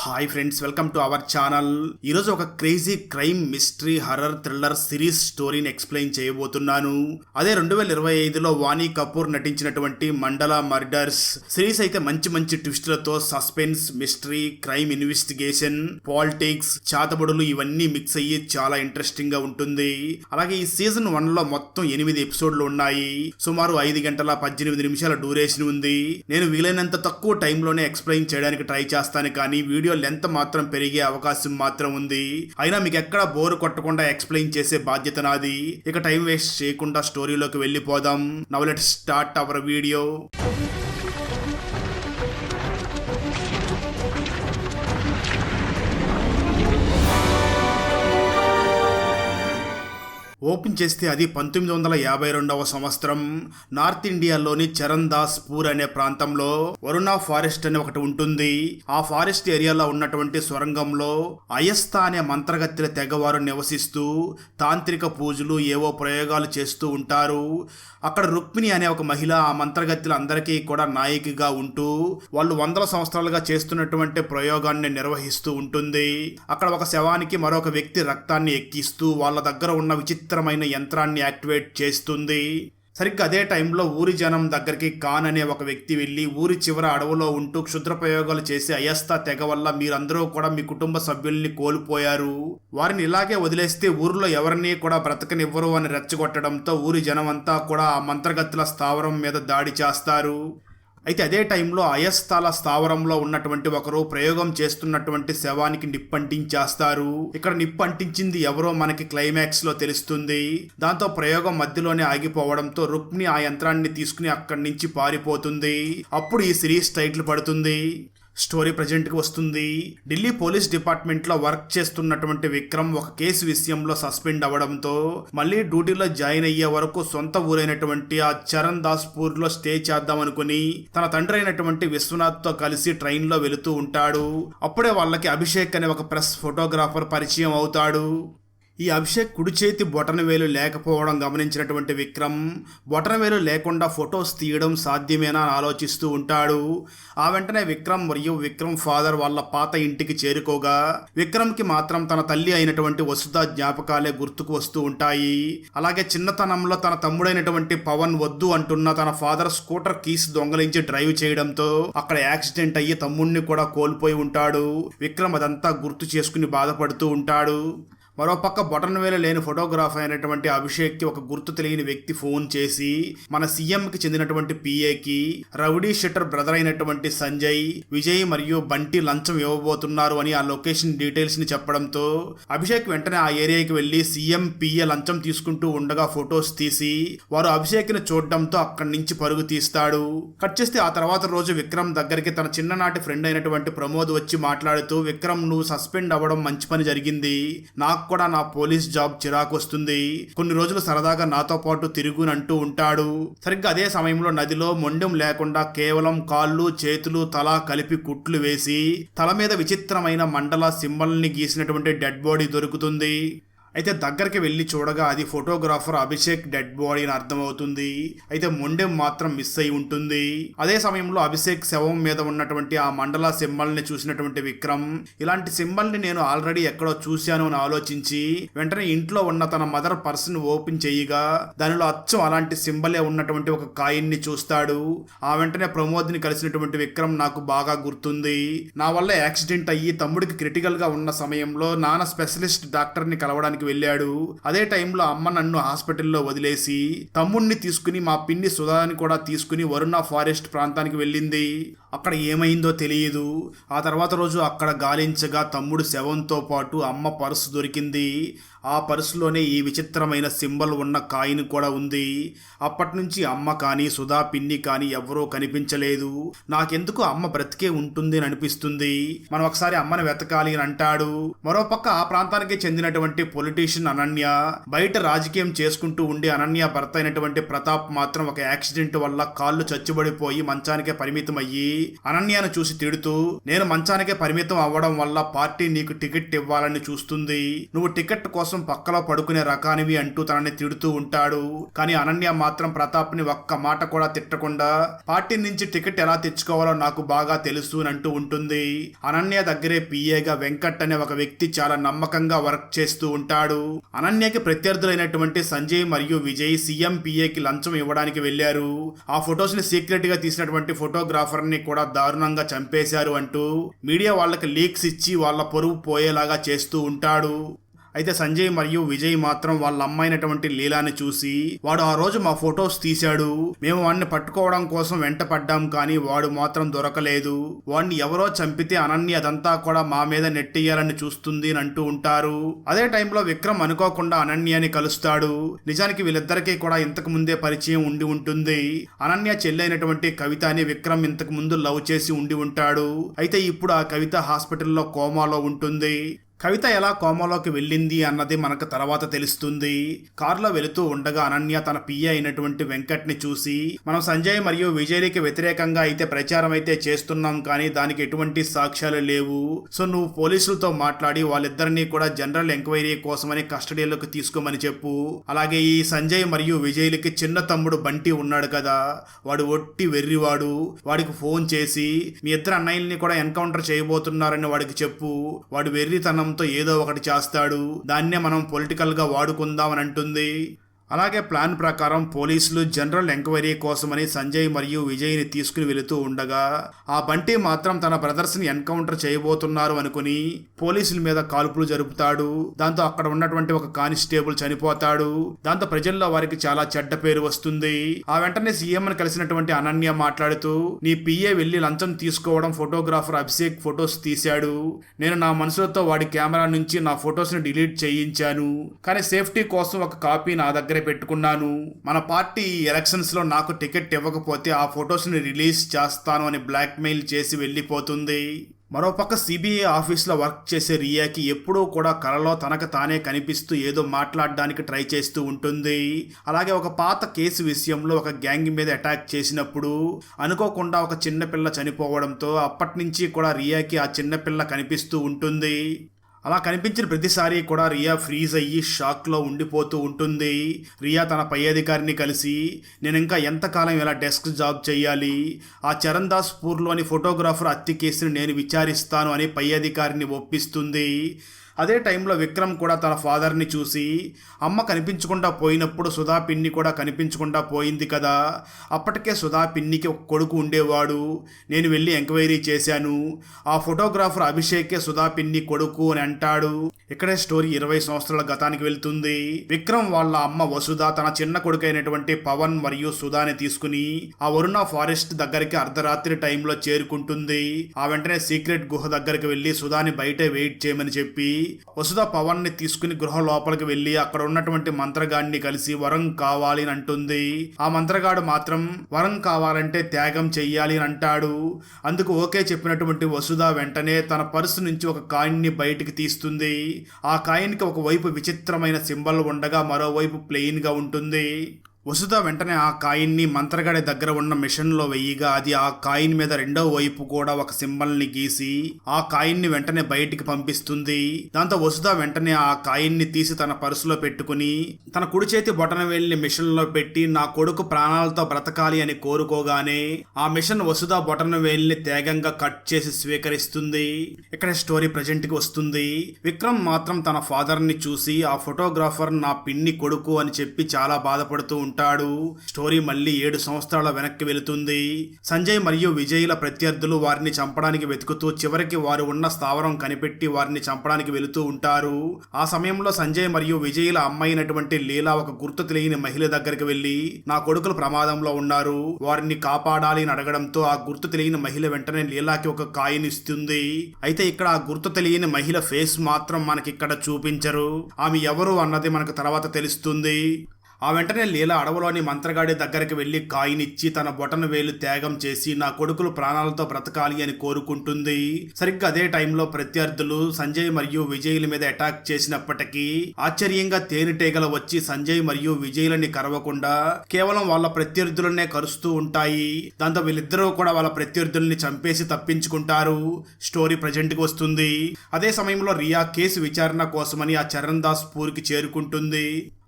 Hi friends, welcome to our channel. ఈరోజు ఒక crazy crime mystery horror thriller series స్టోరీని explain చేయబోతున్నాను. అదే 2025లో వాణి కపూర్ నటించినటువంటి మండలా మర్డర్స్ సిరీస్. అయితే మంచి మంచి ట్విస్టులతో suspense, mystery, crime investigation, politics, చాతబడులు ఇవన్నీ మిక్స్ అయ్యి చాలా ఇంట్రెస్టింగ్ గా ఉంటుంది. అలాగే ఈ సీజన్ 1లో మొత్తం 8 ఎపిసోడ్లు ఉన్నాయి. సుమారు 5 గంటల 18 నిమిషాల డ్యూరేషన్ ఉంది. నేను వీలైనంత తక్కువ టైంలోనే ఎక్స్ప్లెయిన్ చేయడానికి ట్రై చేస్తాను, కానీ వీడియో లెంత్ మాత్రం పెరిగే అవకాశం మాత్రం ఉంది. అయినా మీకు ఎక్కడ బోర్ కొట్టకుండా ఎక్స్ప్లెయిన్ చేసే బాధ్యత నాది. ఇక టైం వేస్ట్ చేయకుండా స్టోరీలోకి వెళ్ళిపోదాం. Now let's start our video. Open చేస్తే అది 1952వ సంవత్సరం. నార్త్ ఇండియాలోని చరణ్ దాస్ పూర్ అనే ప్రాంతంలో వరుణ ఫారెస్ట్ అనే ఒకటి ఉంటుంది. ఆ ఫారెస్ట్ ఏరియాలో ఉన్నటువంటి సొరంగంలో అయస్తా అనే మంత్రగత్తెల తెగవారు నివసిస్తూ తాంత్రిక పూజలు, ఏవో ప్రయోగాలు చేస్తూ ఉంటారు. అక్కడ రుక్మిణి అనే ఒక మహిళ ఆ మంత్రగత్తెలందరికీ కూడా నాయకిగా ఉంటూ వాళ్ళు వందల సంవత్సరాలుగా చేస్తున్నటువంటి ప్రయోగాన్ని నిర్వహిస్తూ ఉంటుంది. అక్కడ ఒక శవానికి మరొక వ్యక్తి రక్తాన్ని ఎక్కిస్తూ వాళ్ళ దగ్గర ఉన్న విచిత్రమైన యంత్రాన్ని యాక్టివేట్ చేస్తుంది. సరిగ్గా అదే టైంలో ఊరి జనం దగ్గరికి ఖాన్ అనే ఒక వ్యక్తి వెళ్ళి, ఊరి చివర అడవులో ఉంటూ క్షుద్ర ప్రయోగాలు చేసి అయస్తా తెగ వల్ల మీరందరూ కూడా మీ కుటుంబ సభ్యుల్ని కోల్పోయారు, వారిని ఇలాగే వదిలేస్తే ఊరిలో ఎవరిని కూడా బ్రతకనివ్వరు అని రెచ్చగొట్టడంతో ఊరి జనం అంతా కూడా ఆ మంత్రగత్తుల స్థావరం మీద దాడి చేస్తారు. అయితే అదే టైంలో అయస్తాల స్థావరంలో ఉన్నటువంటి ఒకరు ప్రయోగం చేస్తున్నటువంటి శవానికి నిప్పంటించేస్తారు. ఇక్కడ నిప్పంటించింది ఎవరో మనకి క్లైమాక్స్ లో తెలుస్తుంది. దాంతో ప్రయోగం మధ్యలోనే ఆగిపోవడంతో రుక్మిణి ఆ యంత్రాన్ని తీసుకుని అక్కడి నుంచి పారిపోతుంది. అప్పుడు ఈ సిరీస్ టైటిల్ పడుతుంది. స్టోరీ ప్రజెంట్కి వస్తుంది. ఢిల్లీ పోలీస్ డిపార్ట్మెంట్లో వర్క్ చేస్తున్నటువంటి విక్రమ్ ఒక కేసు విషయంలో సస్పెండ్ అవ్వడంతో మళ్ళీ డ్యూటీలో జాయిన్ అయ్యే వరకు సొంత ఊరైనటువంటి ఆ చరణ్ దాస్పూర్లో స్టే చేద్దామనుకుని తన తండ్రి అయినటువంటి విశ్వనాథ్తో కలిసి ట్రైన్లో వెళుతూ ఉంటాడు. అప్పుడే వాళ్ళకి అభిషేక్ అనే ఒక ప్రెస్ ఫోటోగ్రాఫర్ పరిచయం అవుతాడు. ఈ అభిషేక్ కుడి చేతి బొటనవేలు లేకపోవడం గమనించినటువంటి విక్రమ్ బొటనవేలు లేకుండా ఫొటోస్ తీయడం సాధ్యమేనా అని ఆలోచిస్తూ ఉంటాడు. ఆ వెంటనే విక్రమ్ మరియు విక్రమ్ ఫాదర్ వాళ్ళ పాత ఇంటికి చేరుకోగా విక్రమ్కి మాత్రం తన తల్లి అయినటువంటి వసుధ జ్ఞాపకాలే గుర్తుకు వస్తూ ఉంటాయి. అలాగే చిన్నతనంలో తన తమ్ముడైనటువంటి పవన్ వద్దు అంటున్న తన ఫాదర్ స్కూటర్ కీస్ దొంగలించి డ్రైవ్ చేయడంతో అక్కడ యాక్సిడెంట్ అయ్యి తమ్ముడిని కూడా కోల్పోయి ఉంటాడు. విక్రమ్ అదంతా గుర్తు చేసుకుని బాధపడుతూ ఉంటాడు. మరోపక్క బొటనవేలు లేని ఫోటోగ్రాఫర్ అయినటువంటి అభిషేక్కి ఒక గుర్తు తెలియని వ్యక్తి ఫోన్ చేసి మన సీఎంకి చెందినటువంటి పిఏకి రౌడీ షెటర్ బ్రదర్ అయినటువంటి సంజయ్, విజయ్ మరియు బంటి లంచం ఇవ్వబోతున్నారు అని ఆ లొకేషన్ డీటెయిల్స్ ని చెప్పడంతో అభిషేక్ వెంటనే ఆ ఏరియాకి వెళ్లి సీఎం పిఏ లంచం తీసుకుంటూ ఉండగా ఫొటోస్ తీసి వారు అభిషేక్ని చూడడంతో అక్కడి నుంచి పరుగు తీస్తాడు. కట్ చేస్తే ఆ తర్వాత రోజు విక్రమ్ దగ్గరికి తన చిన్ననాటి ఫ్రెండ్ అయినటువంటి ప్రమోద్ వచ్చి మాట్లాడుతూ, విక్రమ్ నువ్వు సస్పెండ్ అవ్వడం మంచి పని జరిగింది, నాకు కూడా నా పోలీస్ జాబ్ చిరాకు వస్తుంది, కొన్ని రోజులు సరదాగా నాతో పాటు తిరుగునంటూ ఉంటాడు. సరిగ్గా అదే సమయంలో నదిలో మొండెం లేకుండా కేవలం కాళ్ళు, చేతులు, తల కలిపి కుట్లు వేసి తల మీద విచిత్రమైన మండల సింబల్ని గీసినటువంటి డెడ్ బాడీ దొరుకుతుంది. అయితే దగ్గరికి వెళ్ళి చూడగా అది ఫోటోగ్రాఫర్ అభిషేక్ డెడ్ బాడీ అని అర్థమవుతుంది. అయితే మొండెం మాత్రం మిస్ అయి ఉంటుంది. అదే సమయంలో అభిషేక్ శవం మీద ఉన్నటువంటి ఆ మండల సింబల్ని చూసినటువంటి విక్రమ్ ఇలాంటి సింబల్ని నేను ఆల్రెడీ ఎక్కడో చూశాను అని ఆలోచించి వెంటనే ఇంట్లో ఉన్న తన మదర్ పర్సన్ ఓపెన్ చేయగా దానిలో అచ్చం అలాంటి సింబలే ఉన్నటువంటి ఒక కాయిన్ ని చూస్తాడు. ఆ వెంటనే ప్రమోద్ని కలిసినటువంటి విక్రమ్ నాకు బాగా గుర్తుంది, నా వల్ల యాక్సిడెంట్ అయ్యి తమ్ముడికి క్రిటికల్ గా ఉన్న సమయంలో నాన్న స్పెషలిస్ట్ డాక్టర్ ని కలవడానికి వెళ్ళాడు. అదే టైంలో అమ్మ నన్ను హాస్పిటల్లో వదిలేసి తమ్ముడిని తీసుకుని మా పిన్ని సుధాని కూడా తీసుకుని వరుణ ఫారెస్ట్ ప్రాంతానికి వెళ్ళింది. అక్కడ ఏమైందో తెలియదు. ఆ తర్వాత రోజు అక్కడ గాలించగా తమ్ముడు శవంతో పాటు అమ్మ పర్సు దొరికింది. ఆ పర్సులోనే ఈ విచిత్రమైన సింబల్ ఉన్న కాయిన్ కూడా ఉంది. అప్పటి నుంచి అమ్మ కానీ సుధా పిన్ని కానీ ఎవరూ కనిపించలేదు. నాకెందుకు అమ్మ బ్రతికే ఉంటుంది అని అనిపిస్తుంది, మనం ఒకసారి అమ్మని వెతకాలి అని అంటాడు. మరోపక్క ఆ ప్రాంతానికి చెందినటువంటి పొలిటీషియన్ అనన్య బయట రాజకీయం చేసుకుంటూ ఉండి అనన్య భర్త అయినటువంటి ప్రతాప్ మాత్రం ఒక యాక్సిడెంట్ వల్ల కాళ్ళు చచ్చుబడిపోయి మంచానికే పరిమితం అయ్యి అనన్యను చూసి తిడుతూ, నేను మంచానికే పరిమితం అవ్వడం వల్ల పార్టీ నీకు టికెట్ ఇవ్వాలని చూస్తుంది, నువ్వు టికెట్ కోసం కోసం పక్కలో పడుకునే రకానివి అంటూ తనని తిడుతూ ఉంటాడు. కానీ అనన్య మాత్రం ప్రతాప్ ని ఒక్క మాట కూడా తిట్టకుండా పార్టీ నుంచి టికెట్ ఎలా తెచ్చుకోవాలో నాకు బాగా తెలుసు అని అంటూ ఉంటుంది. అనన్య దగ్గరే పిఏగా వెంకట్ అనే ఒక వ్యక్తి చాలా నమ్మకంగా వర్క్ చేస్తూ ఉంటాడు. అనన్యకి ప్రత్యర్థులైనటువంటి సంజయ్ మరియు విజయ్ సీఎం పిఏకి లంచం ఇవ్వడానికి వెళ్లారు. ఆ ఫొటోస్ ని సీక్రెట్ గా తీసినటువంటి ఫోటోగ్రాఫర్ ని కూడా దారుణంగా చంపేశారు అంటూ మీడియా వాళ్ళకి లీక్స్ ఇచ్చి వాళ్ళ పొరుగు పోయేలాగా చేస్తూ ఉంటాడు. అయితే సంజయ్ మరియు విజయ్ మాత్రం వాళ్ళ అమ్మాయినటువంటి లీలాని చూసి, వాడు ఆ రోజు మా ఫొటోస్ తీశాడు, మేము వాడిని పట్టుకోవడం కోసం వెంట పడ్డాం, కానీ వాడు మాత్రం దొరకలేదు, వాడిని ఎవరో చంపితే అనన్య అదంతా కూడా మా మీద నెట్టేయాలని చూస్తుంది అని అంటూ ఉంటారు. అదే టైంలో విక్రమ్ అనుకోకుండా అనన్యని కలుస్తాడు. నిజానికి వీళ్ళిద్దరికీ కూడా ఇంతకు ముందే పరిచయం ఉండి ఉంటుంది. అనన్య చెల్లైనటువంటి కవితని విక్రమ్ ఇంతకు ముందు లవ్ చేసి ఉండి ఉంటాడు. అయితే ఇప్పుడు ఆ కవిత హాస్పిటల్లో కోమాలో ఉంటుంది. కవిత ఎలా కోమాలోకి వెళ్ళింది అన్నది మనకు తర్వాత తెలుస్తుంది. కారులో వెళుతూ ఉండగా అనన్య తన పిఏ అయినటువంటి వెంకట్ ని చూసి, మనం సంజయ్ మరియు విజయ్కి వ్యతిరేకంగా అయితే ప్రచారం అయితే చేస్తున్నాం, కానీ దానికి ఎటువంటి సాక్ష్యాలు లేవు, సో నువ్వు పోలీసులతో మాట్లాడి వాళ్ళిద్దరినీ కూడా జనరల్ ఎంక్వైరీ కోసమని కస్టడీలోకి తీసుకోమని చెప్పు. అలాగే ఈ సంజయ్ మరియు విజయ్లకి చిన్న తమ్ముడు బంటి ఉన్నాడు కదా, వాడు ఒట్టి వెర్రివాడు, వాడికి ఫోన్ చేసి మీ ఇద్దరు అన్నయ్యల్ని కూడా ఎన్కౌంటర్ చేయబోతున్నారని వాడికి చెప్పు, వాడు వెర్రితనం ఏదో ఒకటి చేస్తాడు, దాన్నే మనం పొలిటికల్ గా వాడుకుందామని అంటుంది. అలాగే ప్లాన్ ప్రకారం పోలీసులు జనరల్ ఎంక్వైరీ కోసమని సంజయ్ మరియు విజయ్ని తీసుకుని వెళుతూ ఉండగా ఆ బంటి మాత్రం తన బ్రదర్స్ ని ఎన్కౌంటర్ చేయబోతున్నారు అనుకుని పోలీసుల మీద కాల్పులు జరుపుతాడు. దాంతో అక్కడ ఉన్నటువంటి ఒక కానిస్టేబుల్ చనిపోతాడు. దాంతో ప్రజల్లో వారికి చాలా చెడ్డ పేరు వస్తుంది. ఆ వెంటనే సీఎం ని కలిసినటువంటి అనన్య మాట్లాడుతూ, నీ పిఏ వెళ్లి లంచం తీసుకోవడం ఫోటోగ్రాఫర్ అభిషేక్ ఫొటోస్ తీశాడు, నేను నా మనసులతో వాడి కెమెరా నుంచి నా ఫొటోస్ ని డిలీట్ చేయించాను, కానీ సేఫ్టీ కోసం ఒక కాపీ నా దగ్గర పెట్టుకున్నాను, మన పార్టీ ఎలక్షన్స్ లో నాకు టికెట్ ఇవ్వకపోతే ఆ ఫొటోస్ ని రిలీజ్ చేస్తాను అని బ్లాక్ మెయిల్ చేసి వెళ్లిపోతుంది. మరోపక్క సిబిఐ ఆఫీస్లో వర్క్ చేసే రియాకి ఎప్పుడూ కూడా కలలో తనకు తానే కనిపిస్తూ ఏదో మాట్లాడడానికి ట్రై చేస్తూ ఉంటుంది. అలాగే ఒక పాత కేసు విషయంలో ఒక గ్యాంగ్ మీద అటాక్ చేసినప్పుడు అనుకోకుండా ఒక చిన్నపిల్ల చనిపోవడంతో అప్పటి నుంచి కూడా రియాకి ఆ చిన్నపిల్ల కనిపిస్తూ ఉంటుంది. అలా కనిపించిన ప్రతిసారి కూడా రియా ఫ్రీజ్ అయ్యి షాక్లో ఉండిపోతూ ఉంటుంది. రియా తన పై అధికారిని కలిసి, నేను ఇంకా ఎంతకాలం ఇలా డెస్క్ జాబ్ చేయాలి, ఆ చరణ్దాస్ పూర్లోని ఫోటోగ్రాఫర్ హత్య కేసుని నేను విచారిస్తాను అని పై అధికారిని ఒప్పిస్తుంది. అదే టైంలో విక్రమ్ కూడా తన ఫాదర్ని చూసి, అమ్మ కనిపించకుండా పోయినప్పుడు సుధా పిన్ని కూడా కనిపించకుండా పోయింది కదా, అప్పటికే సుధా పిన్నికి ఒక కొడుకు ఉండేవాడు, నేను వెళ్ళి ఎంక్వైరీ చేశాను, ఆ ఫోటోగ్రాఫర్ అభిషేకే సుధా పిన్ని కొడుకు అని అంటాడు. ఇక్కడే స్టోరీ 20 సంవత్సరాల గతానికి వెళ్తుంది. విక్రమ్ వాళ్ళ అమ్మ వసుధ తన చిన్న కొడుకైనటువంటి పవన్ మరియు సుధాని తీసుకుని ఆ వరుణ ఫారెస్ట్ దగ్గరికి అర్ధరాత్రి టైంలో చేరుకుంటుంది. ఆ వెంటనే సీక్రెట్ గుహ దగ్గరికి వెళ్లి సుధాని బయటే వెయిట్ చేయమని చెప్పి వసుధ పవన్ ని తీసుకుని గృహ లోపలికి వెళ్లి అక్కడ ఉన్నటువంటి మంత్రగాడిని కలిసి వరం కావాలి అని అంటుంది. ఆ మంత్రగాడు మాత్రం వరం కావాలంటే త్యాగం చెయ్యాలి అని అంటాడు. అందుకు ఓకే చెప్పినటువంటి వసుధ వెంటనే తన పర్సు నుంచి ఒక కాయిన్ ని బయటికి తీస్తుంది. ఆ కాయిన్ కి ఒకవైపు విచిత్రమైన సింబల్ ఉండగా మరోవైపు ప్లెయిన్ గా ఉంటుంది. వసుధ వెంటనే ఆ కాయిన్ని మంత్రగాడి దగ్గర ఉన్న మిషన్లో వెయ్యిగా అది ఆ కాయిన్ మీద రెండో వైపు కూడా ఒక సింబల్ని గీసి ఆ కాయిన్ని వెంటనే బయటికి పంపిస్తుంది. దాంతో వసుధ వెంటనే ఆ కాయిన్ని తీసి తన పర్సులో పెట్టుకుని తన కుడి చేతి బొటన వేలిని మిషన్లో పెట్టి నా కొడుకు ప్రాణాలతో బ్రతకాలి అని కోరుకోగానే ఆ మిషన్ వసుధ బొటన వేలిని తేగంగా కట్ చేసి స్వీకరిస్తుంది. ఇక్కడ స్టోరీ ప్రజెంట్కి వస్తుంది. విక్రమ్ మాత్రం తన ఫాదర్ ని చూసి ఆ ఫోటోగ్రాఫర్ నా పిన్ని కొడుకు అని చెప్పి చాలా బాధపడుతూ ఉంటాడు. స్టోరీ మళ్ళీ 7 సంవత్సరాల వెనక్కి వెళుతుంది. సంజయ్ మరియు విజయ్ల ప్రత్యర్థులు వారిని చంపడానికి వెతుకుతూ చివరికి వారు ఉన్న స్థావరం కనిపెట్టి వారిని చంపడానికి వెళుతూ ఉంటారు. ఆ సమయంలో సంజయ్ మరియు విజయ్ల అమ్మాయినటువంటి లీలా ఒక గుర్తు తెలియని మహిళ దగ్గరికి వెళ్లి నా కొడుకులు ప్రమాదంలో ఉన్నారు, వారిని కాపాడాలి అని అడగడంతో ఆ గుర్తు తెలియని మహిళ వెంటనే లీలాకి ఒక కాయిన్ ఇస్తుంది. అయితే ఇక్కడ ఆ గుర్తు తెలియని మహిళ ఫేస్ మాత్రం మనకి ఇక్కడ చూపించరు. ఆమె ఎవరు అన్నది మనకు తర్వాత తెలుస్తుంది. ఆ వెంటనే లీలా అడవిలోని మంత్రగాడి దగ్గరికి వెళ్లి కాయినిచ్చి తన బొటన వేలు త్యాగం చేసి నా కొడుకులు ప్రాణాలతో బ్రతకాలి అని కోరుకుంటుంది. సరిగ్గా అదే టైంలో ప్రత్యర్థులు సంజయ్ మరియు విజయ్ల మీద అటాక్ చేసినప్పటికీ ఆశ్చర్యంగా తేనెటీగలు వచ్చి సంజయ్ మరియు విజయ్లని కరవకుండా కేవలం వాళ్ళ ప్రత్యర్థులనే కరుస్తూ ఉంటాయి. దాంతో వీళ్ళిద్దరూ కూడా వాళ్ళ ప్రత్యర్థుల్ని చంపేసి తప్పించుకుంటారు. స్టోరీ ప్రజెంట్ కి వస్తుంది. అదే సమయంలో రియా కేసు విచారణ కోసమని ఆ చరణ్ దాస్ పూర్కి చేరుకుంటుంది.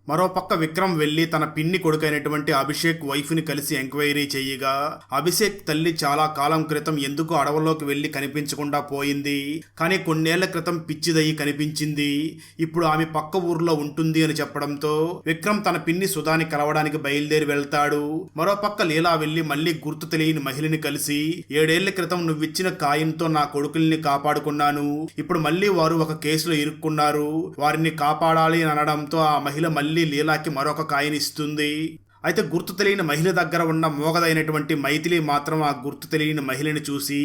మరోపక్క విక్రమ్ వెళ్లి తన పిన్ని కొడుకైనటువంటి అభిషేక్ వైఫ్ ని కలిసి ఎంక్వైరీ చేయగా అభిషేక్ తల్లి చాలా కాలం క్రితం ఎందుకు అడవుల్లోకి వెళ్లి కనిపించకుండా పోయింది, కానీ కొన్నేళ్ల క్రితం పిచ్చిదయ్యి కనిపించింది, ఇప్పుడు ఆమె పక్క ఊర్లో ఉంటుంది అని చెప్పడంతో విక్రమ్ తన పిన్ని సుధాని కలవడానికి బయలుదేరి వెళ్తాడు. మరోపక్క లీలా వెళ్లి మళ్లీ గుర్తు తెలియని మహిళని కలిసి 7 ఏళ్ల క్రితం నువ్విచ్చిన కాయంతో నా కొడుకుల్ని కాపాడుకున్నాను, ఇప్పుడు మళ్లీ వారు ఒక కేసులో ఇరుక్కున్నారు, వారిని కాపాడాలి అని అనడంతో ఆ మహిళ మళ్లీ లీలాకి మరొక కాయనిస్తుంది. అయితే గుర్తు తెలియని మహిళ దగ్గర ఉన్న మోగదైనటువంటి మైథిలి మాత్రం ఆ గుర్తు తెలియని మహిళని చూసి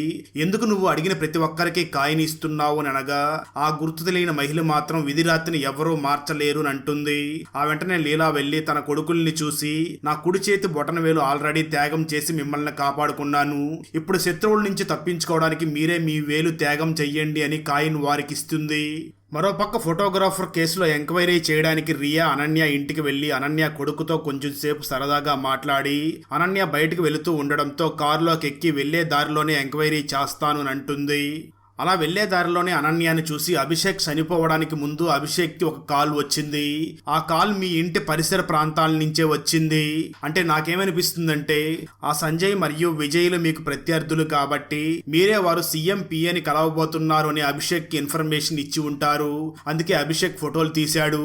ఎందుకు నువ్వు అడిగిన ప్రతి ఒక్కరికి కాయని ఇస్తున్నావు అని అనగా ఆ గుర్తు తెలియని మహిళ మాత్రం విధిరాత్రిని ఎవరూ మార్చలేరు అని అంటుంది. ఆ వెంటనే లీలా వెళ్లి తన కొడుకుల్ని చూసి నా కుడి చేతి బొటన వేలు ఆల్రెడీ త్యాగం చేసి మిమ్మల్ని కాపాడుకున్నాను, ఇప్పుడు శత్రువుల నుంచి తప్పించుకోవడానికి మీరే మీ వేలు త్యాగం చెయ్యండి అని కాయిన్ వారికి ఇస్తుంది. మరోపక్క ఫోటోగ్రాఫర్ కేసులో ఎంక్వైరీ చేయడానికి రియా అనన్య ఇంటికి వెళ్లి అనన్య కొడుకుతో కొంచెం సేపు సరదాగా మాట్లాడి అనన్య బయటికి వెళుతూ ఉండడంతో కారులోకి ఎక్కి వెళ్లే దారిలోనే ఎంక్వైరీ చేస్తాను అని అంటుంది. అలా వెళ్లే దారిలోనే అనన్యాని చూసి అభిషేక్ చనిపోవడానికి ముందు అభిషేక్ కి ఒక కాల్ వచ్చింది. ఆ కాల్ మీ ఇంటి పరిసర ప్రాంతాల నుంచే వచ్చింది. అంటే నాకేమనిపిస్తుందంటే ఆ సంజయ్ మరియు విజయ్లు మీకు ప్రత్యర్థులు కాబట్టి మీరే వారు సీఎం పిఏని కలవబోతున్నారు అని అభిషేక్ కి ఇన్ఫర్మేషన్ ఇచ్చి ఉంటారు. అందుకే అభిషేక్ ఫోటోలు తీశాడు.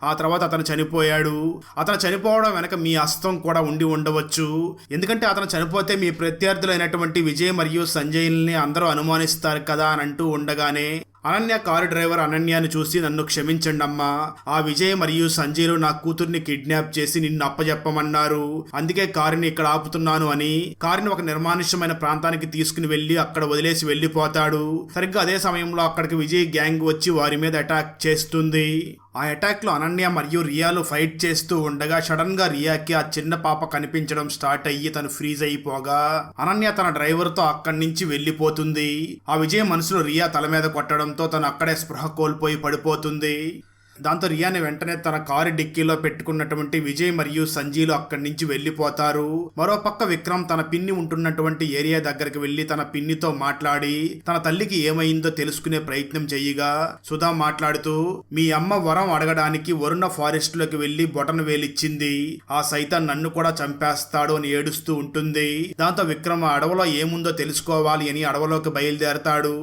ఆ తర్వాత అతను చనిపోయాడు. అతను చనిపోవడం వెనక మీ హస్తం కూడా ఉండి ఉండవచ్చు. ఎందుకంటే అతను చనిపోతే మీ ప్రత్యర్థులైనటువంటి విజయ్ మరియు సంజయ్ని అందరూ అనుమానిస్తారు కదా అంటూ ఉండగానే అనన్య కారు డ్రైవర్ అనన్యాని చూసి నన్ను క్షమించండి అమ్మా, ఆ విజయ్ మరియు సంజయ్లు నా కూతుర్ని కిడ్నాప్ చేసి నిన్ను అప్పజెప్పమన్నారు, అందుకే కారుని ఇక్కడ ఆపుతున్నాను అని కారుని ఒక నిర్మానుష్యమైన ప్రాంతానికి తీసుకుని వెళ్లి అక్కడ వదిలేసి వెళ్లిపోతాడు. సరిగ్గా అదే సమయంలో అక్కడికి విజయ్ గ్యాంగ్ వచ్చి వారి మీద అటాక్ చేస్తుంది. ఆ అటాక్ లో అనన్య మరియు రియాలు ఫైట్ చేస్తూ ఉండగా సడన్ గా రియాకి ఆ చిన్న పాప కనిపించడం స్టార్ట్ అయ్యి తను ఫ్రీజ్ అయిపోగా అనన్య తన డ్రైవర్ తో అక్కడి నుంచి వెళ్లిపోతుంది. ఆ విజయ్ మనసులో రియా తల మీద కొట్టడంతో తను అక్కడే స్పృహ కోల్పోయి పడిపోతుంది. దాంతో రియాని వెంటనే తన కారు డిక్కీలో పెట్టుకున్నటువంటి విజయ్ మరియు సంజీలు అక్కడి నుంచి వెళ్లిపోతారు. మరోపక్క విక్రమ్ తన పిన్ని ఉంటున్నటువంటి ఏరియా దగ్గరికి వెళ్లి తన పిన్నితో మాట్లాడి తన తల్లికి ఏమైందో తెలుసుకునే ప్రయత్నం చేయగా సుధా మాట్లాడుతూ మీ అమ్మ వరం అడగడానికి వరుణ ఫారెస్ట్ లోకి వెళ్లి బొటన వేలిచ్చింది, ఆ సైతాన్ నన్ను కూడా చంపేస్తాడు అని ఏడుస్తూ ఉంటుంది. దాంతో విక్రమ్ ఆ అడవిలో ఏముందో తెలుసుకోవాలి అని అడవిలోకి బయలుదేరతాడు.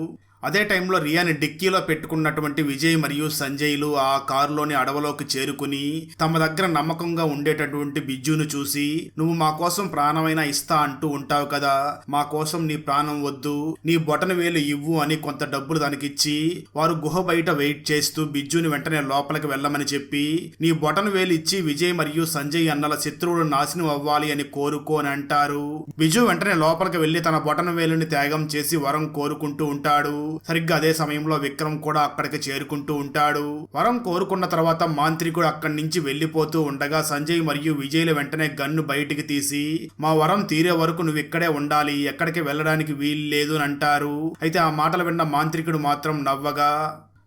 అదే టైంలో రియాని డిక్కీలో పెట్టుకున్నటువంటి విజయ్ మరియు సంజయ్లు ఆ కారులోని అడవిలోకి చేరుకుని తమ దగ్గర నమ్మకంగా ఉండేటటువంటి బిజ్జును చూసి నువ్వు మా కోసం ప్రాణమైనా ఇస్తా అంటూ ఉంటావు కదా, మా కోసం నీ ప్రాణం వద్దు, నీ బొటన వేలు ఇవ్వు అని కొంత డబ్బులు దానికిచ్చి వారు గుహ బయట వెయిట్ చేస్తూ బిజ్జుని వెంటనే లోపలికి వెళ్ళమని చెప్పి నీ బొటన వేలు ఇచ్చి విజయ్ మరియు సంజయ్ అన్నల శత్రువులు నాశనం అవ్వాలి అని కోరుకో అని అంటారు. బిజ్జు వెంటనే లోపలికి వెళ్లి తన బొటన వేలుని త్యాగం చేసి వరం కోరుకుంటూ ఉంటాడు. సరిగ్గా అదే సమయంలో విక్రమ్ కూడా అక్కడికి చేరుకుంటూ ఉంటాడు. వరం కోరుకున్న తర్వాత మాంత్రికుడు అక్కడి నుంచి వెళ్లిపోతూ ఉండగా సంజయ్ మరియు విజయ్ల వెంటనే గన్ను బయటికి తీసి మా వరం తీరే వరకు నువ్వు ఇక్కడే ఉండాలి, ఎక్కడికి వెళ్ళడానికి వీలు లేదు అని అంటారు. అయితే ఆ మాటలు విన్న మాంత్రికుడు మాత్రం నవ్వగా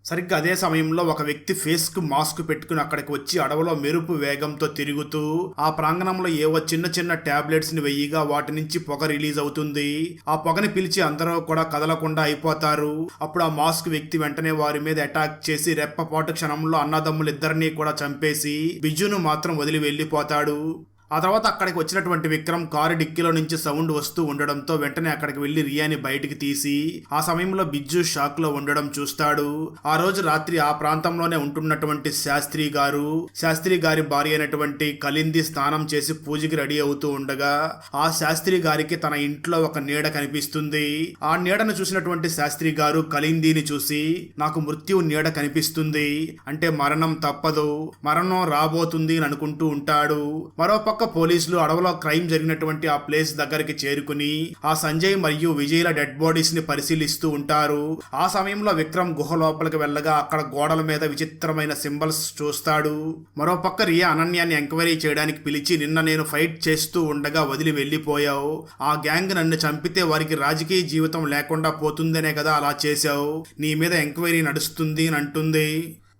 సరిగ్గా అదే సమయంలో ఒక వ్యక్తి ఫేస్ కు మాస్క్ పెట్టుకుని అక్కడికి వచ్చి అడవిలో మెరుపు వేగంతో తిరుగుతూ ఆ ప్రాంగణంలో ఏవో చిన్న చిన్న టాబ్లెట్స్ ని వెయ్యిగా వాటి నుంచి పొగ రిలీజ్ అవుతుంది. ఆ పొగని పిలిచి అందరూ కూడా కదలకుండా అయిపోతారు. అప్పుడు ఆ మాస్క్ వ్యక్తి వెంటనే వారి మీద అటాక్ చేసి రెప్పపాటు క్షణంలో అన్నదమ్ములిద్దరినీ కూడా చంపేసి బిజ్జును మాత్రం వదిలి వెళ్లిపోతాడు. ఆ తర్వాత అక్కడికి వచ్చినటువంటి విక్రమ్ కారు డిక్కీలో నుంచి సౌండ్ వస్తూ ఉండడంతో వెంటనే అక్కడికి వెళ్లి రియాని బయటికి తీసి ఆ సమయంలో బిజ్జు షాక్ లో ఉండడం చూస్తాడు. ఆ రోజు రాత్రి ఆ ప్రాంతంలోనే ఉంటున్నటువంటి శాస్త్రి గారి భార్య అయినటువంటి కలింది స్నానం చేసి పూజకి రెడీ అవుతూ ఉండగా ఆ శాస్త్రి గారికి తన ఇంట్లో ఒక నీడ కనిపిస్తుంది. ఆ నీడను చూసినటువంటి శాస్త్రి గారు కలిందిని చూసి నాకు మృత్యువు నీడ కనిపిస్తుంది, అంటే మరణం తప్పదు, మరణం రాబోతుంది అని అనుకుంటూ ఉంటాడు. మరోపక్క మరోపక్క పోలీసులు అడవిలో క్రైమ్ జరిగినటువంటి ఆ ప్లేస్ దగ్గరికి చేరుకుని ఆ సంజయ్ మరియు విజయ్ల డెడ్ బాడీస్ ని పరిశీలిస్తూ ఉంటారు. ఆ సమయంలో విక్రమ్ గుహ లోపలికి వెళ్ళగా అక్కడ గోడల మీద విచిత్రమైన సింబల్స్ చూస్తాడు. మరోపక్క రియా అనన్యాన్ని ఎంక్వైరీ చేయడానికి పిలిచి, నిన్న నేను ఫైట్ చేస్తూ ఉండగా వదిలి వెళ్ళిపోయావు. ఆ గ్యాంగ్ నన్ను చంపితే వారికి రాజకీయ జీవితం లేకుండా పోతుందనే కదా అలా చేశావు. నీ మీద ఎంక్వైరీ నడుస్తుంది అని అంటుంది.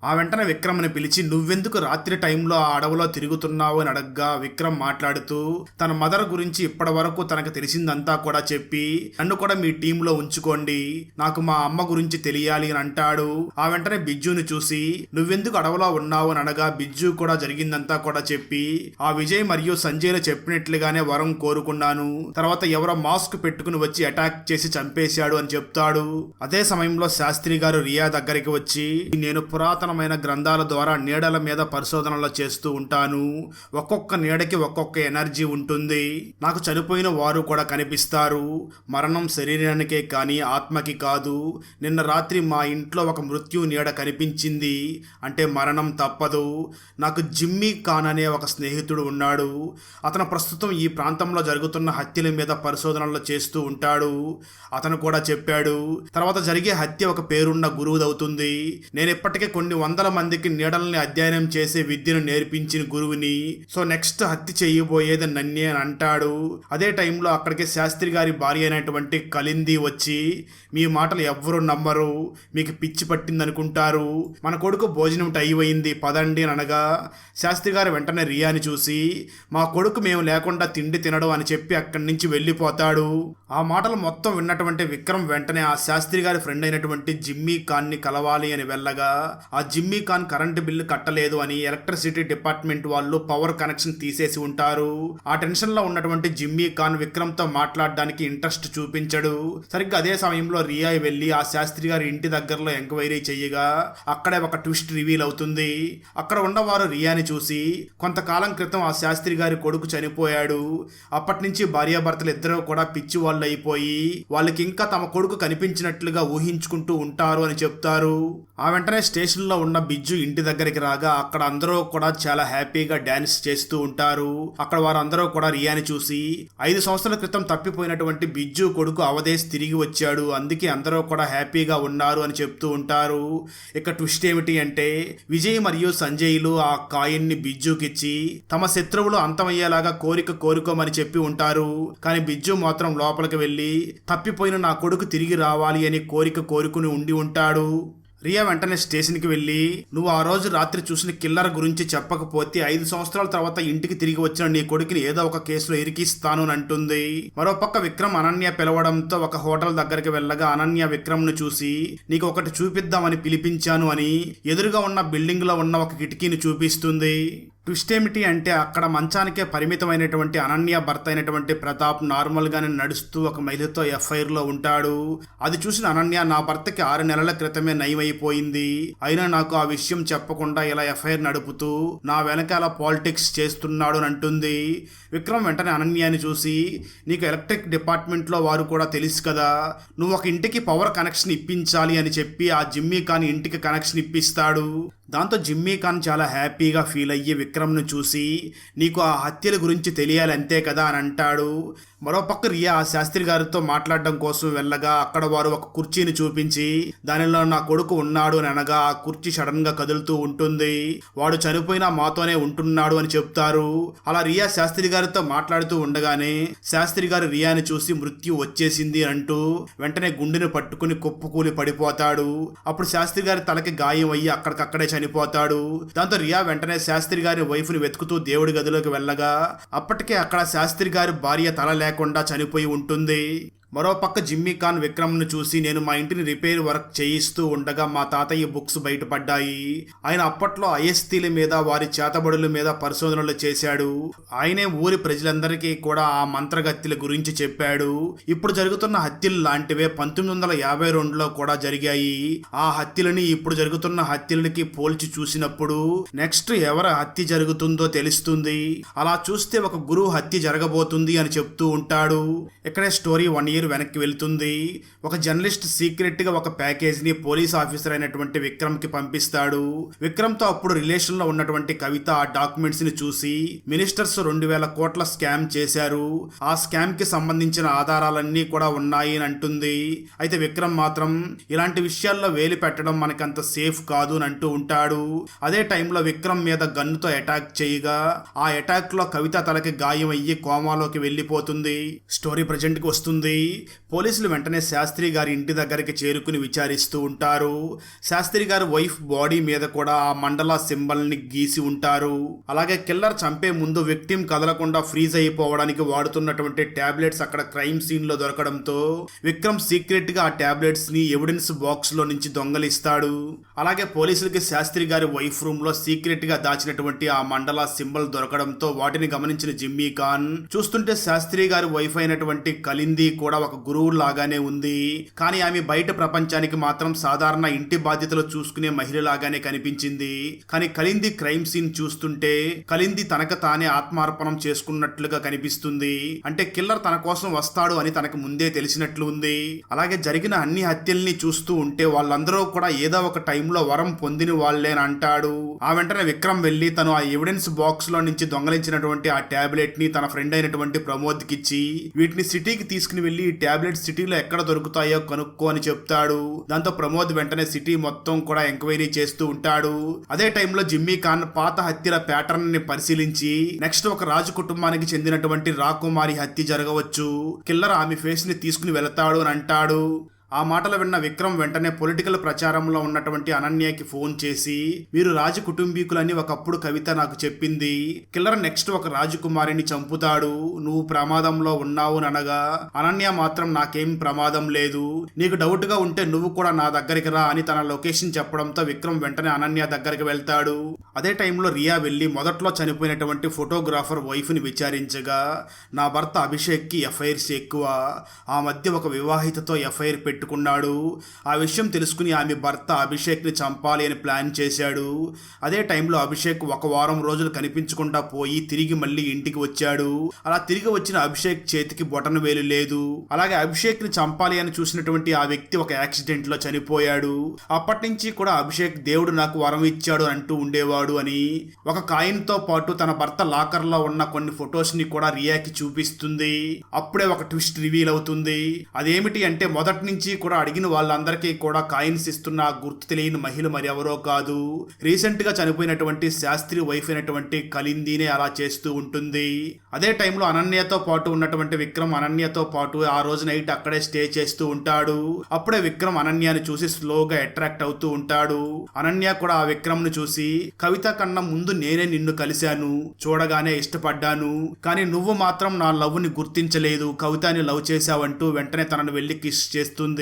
ఆ వెంటనే విక్రమ్ని పిలిచి, నువ్వెందుకు రాత్రి టైంలో ఆ అడవిలో తిరుగుతున్నావు అని అడగ్గా విక్రమ్ మాట్లాడుతూ తన మదర్ గురించి ఇప్పటి వరకు తనకు తెలిసిందంతా కూడా చెప్పి, నన్ను కూడా మీ టీంలో ఉంచుకోండి, నాకు మా అమ్మ గురించి తెలియాలి అని అంటాడు. ఆ వెంటనే బిజ్జుని చూసి, నువ్వెందుకు అడవిలో ఉన్నావు అని అనగా బిజ్జు కూడా జరిగిందంతా కూడా చెప్పి, ఆ విజయ్ మరియు సంజయ్లు చెప్పినట్లుగానే వరం కోరుకున్నాను, తర్వాత ఎవరో మాస్క్ పెట్టుకుని వచ్చి అటాక్ చేసి చంపేశాడు అని చెప్తాడు. అదే సమయంలో శాస్త్రి గారు రియా దగ్గరికి వచ్చి, నేను పురాతన గ్రంథాల ద్వారా నీడల మీద పరిశోధనలు చేస్తూ ఉంటాను. ఒక్కొక్క నీడకి ఒక్కొక్క ఎనర్జీ ఉంటుంది. నాకు చనిపోయిన వారు కూడా కనిపిస్తారు. మరణం శరీరానికే కానీ ఆత్మకి కాదు. నిన్న రాత్రి మా ఇంట్లో ఒక మృత్యు నీడ కనిపించింది. అంటే మరణం తప్పదు. నాకు జిమ్మీ ఖాన్ అనే ఒక స్నేహితుడు ఉన్నాడు. అతను ప్రస్తుతం ఈ ప్రాంతంలో జరుగుతున్న హత్యల మీద పరిశోధనలు చేస్తూ ఉంటాడు. అతను కూడా చెప్పాడు, తర్వాత జరిగే హత్య ఒక పేరున్న గురువుదవుతుంది. నేను ఇప్పటికే కొన్ని వందల మందికి నీడల్ని అధ్యయనం చేసే విద్యను నేర్పించిన గురువుని. సో నెక్స్ట్ హత్య చేయబోయేది నన్నే అని అంటాడు. అదే టైంలో అక్కడికి శాస్త్రి గారి భార్య అయినటువంటి కలింది వచ్చి, మీ మాటలు ఎవ్వరూ నమ్మరు, మీకు పిచ్చి పట్టిందనుకుంటారు, మన కొడుకు భోజనం టైవైంది పదండి అని అనగా శాస్త్రి గారు వెంటనే రియాని చూసి, మా కొడుకు మేము లేకుండా తిండి తినడం అని చెప్పి అక్కడి నుంచి వెళ్ళిపోతాడు. ఆ మాటలు మొత్తం విన్నటువంటి విక్రమ్ వెంటనే ఆ శాస్త్రి గారి ఫ్రెండ్ అయినటువంటి జిమ్మీ ఖాన్ ని కలవాలి అని వెళ్ళగా ఆ జిమ్మీ ఖాన్ కరెంటు బిల్లు కట్టలేదు అని ఎలక్ట్రిసిటీ డిపార్ట్మెంట్ వాళ్ళు పవర్ కనెక్షన్ తీసేసి ఉంటారు. ఆ టెన్షన్ లో ఉన్నటువంటి జిమ్మీ ఖాన్ విక్రమ్ తో మాట్లాడడానికి ఇంట్రెస్ట్ చూపించడు. సరిగ్గా అదే సమయంలో రియా వెళ్లి ఆ శాస్త్రి గారి ఇంటి దగ్గరలో ఎంక్వైరీ చేయగా అక్కడే ఒక ట్విస్ట్ రివీల్ అవుతుంది. అక్కడ ఉన్నవారు రియాని చూసి, కొంతకాలం క్రితం ఆ శాస్త్రి గారి కొడుకు చనిపోయాడు, అప్పటి నుంచి భార్యాభర్తలు ఇద్దరూ కూడా పిచ్చి వాళ్ళు అయిపోయి వాళ్ళకి ఇంకా తమ కొడుకు కనిపించినట్లుగా ఊహించుకుంటూ ఉంటారు అని చెప్తారు. ఆ వెంటనే స్టేషన్ లో ఉన్న బిజ్జు ఇంటి దగ్గరికి రాగా అక్కడ అందరూ కూడా చాలా హ్యాపీగా డాన్స్ చేస్తూ ఉంటారు. అక్కడ వారందరూ కూడా రియాని చూసి, 5 సంవత్సరాల క్రితం తప్పిపోయినటువంటి బిజ్జు కొడుకు అవధేశ్ తిరిగి వచ్చాడు, అందుకే అందరూ కూడా హ్యాపీగా ఉన్నారు అని చెప్తూ ఉంటారు. ఇక ట్విస్ట్ ఏమిటి అంటే విజయ్ మరియు సంజయ్లు ఆ కాయిన్ ని బిజ్జుకిచ్చి తమ శత్రువులు అంతమయ్యేలాగా కోరుకోమని చెప్పి ఉంటారు. కానీ బిజ్జు మాత్రం లోపలికి వెళ్ళి తప్పిపోయిన నా కొడుకు తిరిగి రావాలి అని కోరుకుని ఉండి ఉంటాడు. రియా వెంటనే స్టేషన్కి వెళ్ళి, నువ్వు ఆ రోజు రాత్రి చూసిన కిల్లర్ గురించి చెప్పకపోతే 5 సంవత్సరాల తర్వాత ఇంటికి తిరిగి వచ్చిన నీ కొడుకుని ఏదో ఒక కేసులో ఇరికిస్తాను అని అంటుంది. మరోపక్క విక్రమ్ అనన్య పిలవడంతో ఒక హోటల్ దగ్గరికి వెళ్ళగా అనన్య విక్రమ్ ను చూసి, నీకు ఒకటి చూపిద్దామని పిలిపించాను అని ఎదురుగా ఉన్న బిల్డింగ్ లో ఉన్న ఒక కిటికీని చూపిస్తుంది. ట్విస్ట్ ఏమిటి అంటే అక్కడ మంచానికే పరిమితమైనటువంటి అనన్య భర్త అయినటువంటి ప్రతాప్ నార్మల్ గానే నడుస్తూ ఒక మహిళతో ఎఫ్ఐఆర్ లో ఉంటాడు. అది చూసిన అనన్య, నా భర్తకి 6 నెలల క్రితమే నయమైపోయింది, అయినా నాకు ఆ విషయం చెప్పకుండా ఇలా ఎఫ్ఐఆర్ నడుపుతూ నా వెనకాల పాలిటిక్స్ చేస్తున్నాడు అని అంటుంది. విక్రమ్ వెంటనే అనన్యాని చూసి, నీకు ఎలక్ట్రిక్ డిపార్ట్మెంట్ లో వారు కూడా తెలుసు కదా, నువ్వు ఒక ఇంటికి పవర్ కనెక్షన్ ఇప్పించాలి అని చెప్పి ఆ జిమ్మీ ఖాన్ ఇంటికి కనెక్షన్ ఇప్పిస్తాడు. దాంతో జిమ్మీ ఖాన్ చాలా హ్యాపీగా ఫీల్ అయ్యి విక్రమ్ను చూసి, నీకు ఆ హత్యల గురించి తెలియాలి అంతే కదా అని అంటాడు. మరోపక్క రియా ఆ శాస్త్రి గారితో మాట్లాడడం కోసం వెళ్ళగా అక్కడ వారు ఒక కుర్చీని చూపించి దానిలో నా కొడుకు ఉన్నాడు అని అనగా ఆ కుర్చీ సడన్ గా కదులుతూ ఉంటుంది. వాడు చనిపోయినా మాతోనే ఉంటున్నాడు అని చెప్తారు. అలా రియా శాస్త్రి గారితో మాట్లాడుతూ ఉండగానే శాస్త్రి గారు రియాని చూసి మృత్యు వచ్చేసింది అంటూ వెంటనే గుండెను పట్టుకుని కుప్పకూలి పడిపోతాడు. అప్పుడు శాస్త్రి గారి తలకి గాయం అయ్యి అక్కడికక్కడే చనిపోతాడు. దాంతో రియా వెంటనే శాస్త్రి గారి వైఫ్ ని వెతుకుతూ దేవుడి గదిలోకి వెళ్ళగా అప్పటికే అక్కడ శాస్త్రి గారి భార్య తల లేకుండా చనిపోయి ఉంటుంది. మరోపక్క జిమ్మీ ఖాన్ విక్రమ్ను చూసి, నేను మా ఇంటిని రిపేర్ వర్క్ చేయిస్తూ ఉండగా మా తాతయ్య బుక్స్ బయటపడ్డాయి. ఆయన అప్పట్లో ఐఎస్టీల మీద వారి చేతబడుల మీద పరిశోధనలు చేశాడు. ఆయనే ఊరి ప్రజలందరికీ కూడా ఆ మంత్రగత్తెల గురించి చెప్పాడు. ఇప్పుడు జరుగుతున్న హత్యలు లాంటివే 1952లో కూడా జరిగాయి. ఆ హత్యలని ఇప్పుడు జరుగుతున్న హత్యలకి పోల్చి చూసినప్పుడు నెక్స్ట్ ఎవరి హత్య జరుగుతుందో తెలుస్తుంది. అలా చూస్తే ఒక గురువు హత్య జరగబోతుంది అని చెప్తూ ఉంటాడు. ఇక్కడే స్టోరీ 1 year ఇయర్ వెనక్కి వెళ్తుంది. ఒక జర్నలిస్ట్ సీక్రెట్ గా ఒక ప్యాకేజ్ ని పోలీస్ ఆఫీసర్ అయినటువంటి విక్రమ్ కి పంపిస్తాడు. విక్రమ్ తో అప్పుడు రిలేషన్ లో ఉన్నటువంటి కవిత ఆ డాక్యుమెంట్స్ ని చూసి మినిస్టర్స్ 2,000 కోట్ల స్కామ్ చేశారు, ఆ స్కామ్ కి సంబంధించిన ఆధారాలన్నీ కూడా ఉన్నాయి అని అంటుంది. అయితే విక్రమ్ మాత్రం ఇలాంటి విషయాల్లో వేలు పెట్టడం మనకంత సేఫ్ కాదు అని అంటూ ఉంటాడు. అదే టైంలో విక్రమ్ మీద గన్నుతో అటాక్ చేయగా ఆ అటాక్ లో కవిత తలకి గాయం అయ్యి కోమాలోకి వెళ్లిపోతుంది. స్టోరీ ప్రజెంట్ కి వస్తుంది. పోలీసులు వెంటనే శాస్త్రి గారి ఇంటి దగ్గరికి చేరుకుని విచారిస్తూ ఉంటారు. శాస్త్రి గారి వైఫ్ బాడీ మీద కూడా ఆ మండల సింబల్ ని గీసి ఉంటారు. అలాగే కిల్లర్ చంపే ముందు విక్టిమ్ కదలకుండా ఫ్రీజ్ అయిపోవడానికి వాడుతున్నటువంటి టాబ్లెట్స్ అక్కడ క్రైమ్ సీన్ లో దొరకడంతో విక్రమ్ సీక్రెట్ గా ఆ టాబ్లెట్స్ ని ఎవిడెన్స్ బాక్స్ లో నుంచి దొంగలిస్తాడు. అలాగే పోలీసులకి శాస్త్రి గారి వైఫ్ రూమ్ లో సీక్రెట్ గా దాచినటువంటి ఆ మండల సింబల్ దొరకడంతో వాటిని గమనించిన జిమ్మీ ఖాన్ చూస్తుంటే శాస్త్రి గారి వైఫ్ అయినటువంటి కలింది కూడా ఒక గురువు లాగానే ఉంది, కానీ ఆమె బయట ప్రపంచానికి మాత్రం సాధారణ ఇంటి బాధ్యతలు చూసుకునే మహిళ లాగానే కనిపించింది. కానీ కలింది క్రైమ్ సీన్ చూస్తుంటే కలింది తనకు తానే ఆత్మార్పణం చేసుకున్నట్లుగా కనిపిస్తుంది. అంటే కిల్లర్ తన కోసం వస్తాడు అని తనకు ముందే తెలిసినట్లు ఉంది. అలాగే జరిగిన అన్ని హత్యల్ని చూస్తూ ఉంటే వాళ్ళందరూ కూడా ఏదో ఒక టైంలో వరం పొందిన వాళ్ళేని అంటాడు. ఆ వెంటనే విక్రమ్ వెళ్లి తను ఆ ఎవిడెన్స్ బాక్స్ లో నుంచి దొంగలించినటువంటి ఆ టాబ్లెట్ ని తన ఫ్రెండ్ అయినటువంటి ప్రమోద్ కి ఇచ్చి వీటిని సిటీకి తీసుకుని వెళ్లి ఈ టాబ్లెట్ సిటీలో ఎక్కడ దొరుకుతాయో కనుక్కో అని చెప్తాడు. దాంతో ప్రమోద్ వెంటనే సిటీ మొత్తం కూడా ఎంక్వైరీ చేస్తూ ఉంటాడు. అదే టైంలో జిమ్మీ ఖాన్ పాత హత్యల ప్యాటర్న్ ని పరిశీలించి నెక్స్ట్ ఒక రాజు కుటుంబానికి చెందినటువంటి రాకుమారి హత్య జరగవచ్చు, కిల్లర్ ఆమె ఫేస్ ని తీసుకుని వెళతాడు అని అంటాడు. ఆ మాటలు విన్న విక్రమ్ వెంటనే పొలిటికల్ ప్రచారంలో ఉన్నటువంటి అనన్యకి ఫోన్ చేసి మీరు రాజు కుటుంబీకులని ఒకప్పుడు కవిత నాకు చెప్పింది, కిల్లర్ నెక్స్ట్ ఒక రాజకుమారిని చంపుతాడు, నువ్వు ప్రమాదంలో ఉన్నావు అనగా అనన్య మాత్రం నాకేం ప్రమాదం లేదు, నీకు డౌట్ గా ఉంటే నువ్వు కూడా నా దగ్గరికి రా అని తన లొకేషన్ చెప్పడంతో విక్రమ్ వెంటనే అనన్య దగ్గరికి వెళ్తాడు. అదే టైంలో రియా వెళ్లి మొదట్లో చనిపోయినటువంటి ఫోటోగ్రాఫర్ వైఫ్ ని విచారించగా నా భర్త అభిషేక్ కి ఎఫ్ఐఆర్స్ ఎక్కువ, ఆ మధ్య ఒక వివాహితతో ఎఫ్ఐఆర్ పెట్టుకున్నాడు, ఆ విషయం తెలుసుకుని ఆమె భర్త అభిషేక్ ని చంపాలి అని ప్లాన్ చేశాడు. అదే టైంలో అభిషేక్ ఒక వారం రోజులు కనిపించకుండా పోయి తిరిగి మళ్ళీ ఇంటికి వచ్చాడు. అలా తిరిగి వచ్చిన అభిషేక్ చేతికి బొటన వేలు లేదు. అలాగే అభిషేక్ ని చంపాలి అని చూసినటువంటి ఆ వ్యక్తి ఒక యాక్సిడెంట్ లో చనిపోయాడు. అప్పటి నుంచి కూడా అభిషేక్ దేవుడు నాకు వరం ఇచ్చాడు అంటూ ఉండేవాడు అని ఒక కాయిన్ తో పాటు తన భర్త లాకర్ లో ఉన్న కొన్ని ఫొటోస్ ని కూడా రియాకి చూపిస్తుంది. అప్పుడే ఒక ట్విస్ట్ రివీల్ అవుతుంది. అదేమిటి అంటే మొదటి నుంచి కూడా అడిగిన వాళ్ళందరికీ కూడా కాయిన్స్ ఇస్తున్న గుర్తు తెలియని మహిళ మరి ఎవరో కాదు, రీసెంట్ గా చనిపోయినటువంటి శాస్త్రి వైఫ్ అయినటువంటి కలిందినే అలా చేస్తూ ఉంటుంది. అదే టైంలో అనన్యతో పాటు ఉన్నటువంటి విక్రమ్ అనన్యతో పాటు ఆ రోజు నైట్ అక్కడే స్టే చేస్తూ ఉంటాడు. అప్పుడే విక్రమ్ అనన్యని చూసి స్లోగా అట్రాక్ట్ అవుతూ ఉంటాడు. అనన్య కూడా ఆ విక్రమ్ ను చూసి కవిత కన్నా ముందు నేనే నిన్ను కలిశాను, చూడగానే ఇష్టపడ్డాను, కానీ నువ్వు మాత్రం నా లవ్ ని గుర్తించలేదు, కవితని లవ్ చేశావంటూ వెంటనే తనను వెళ్లి కిస్ చేస్తుంది.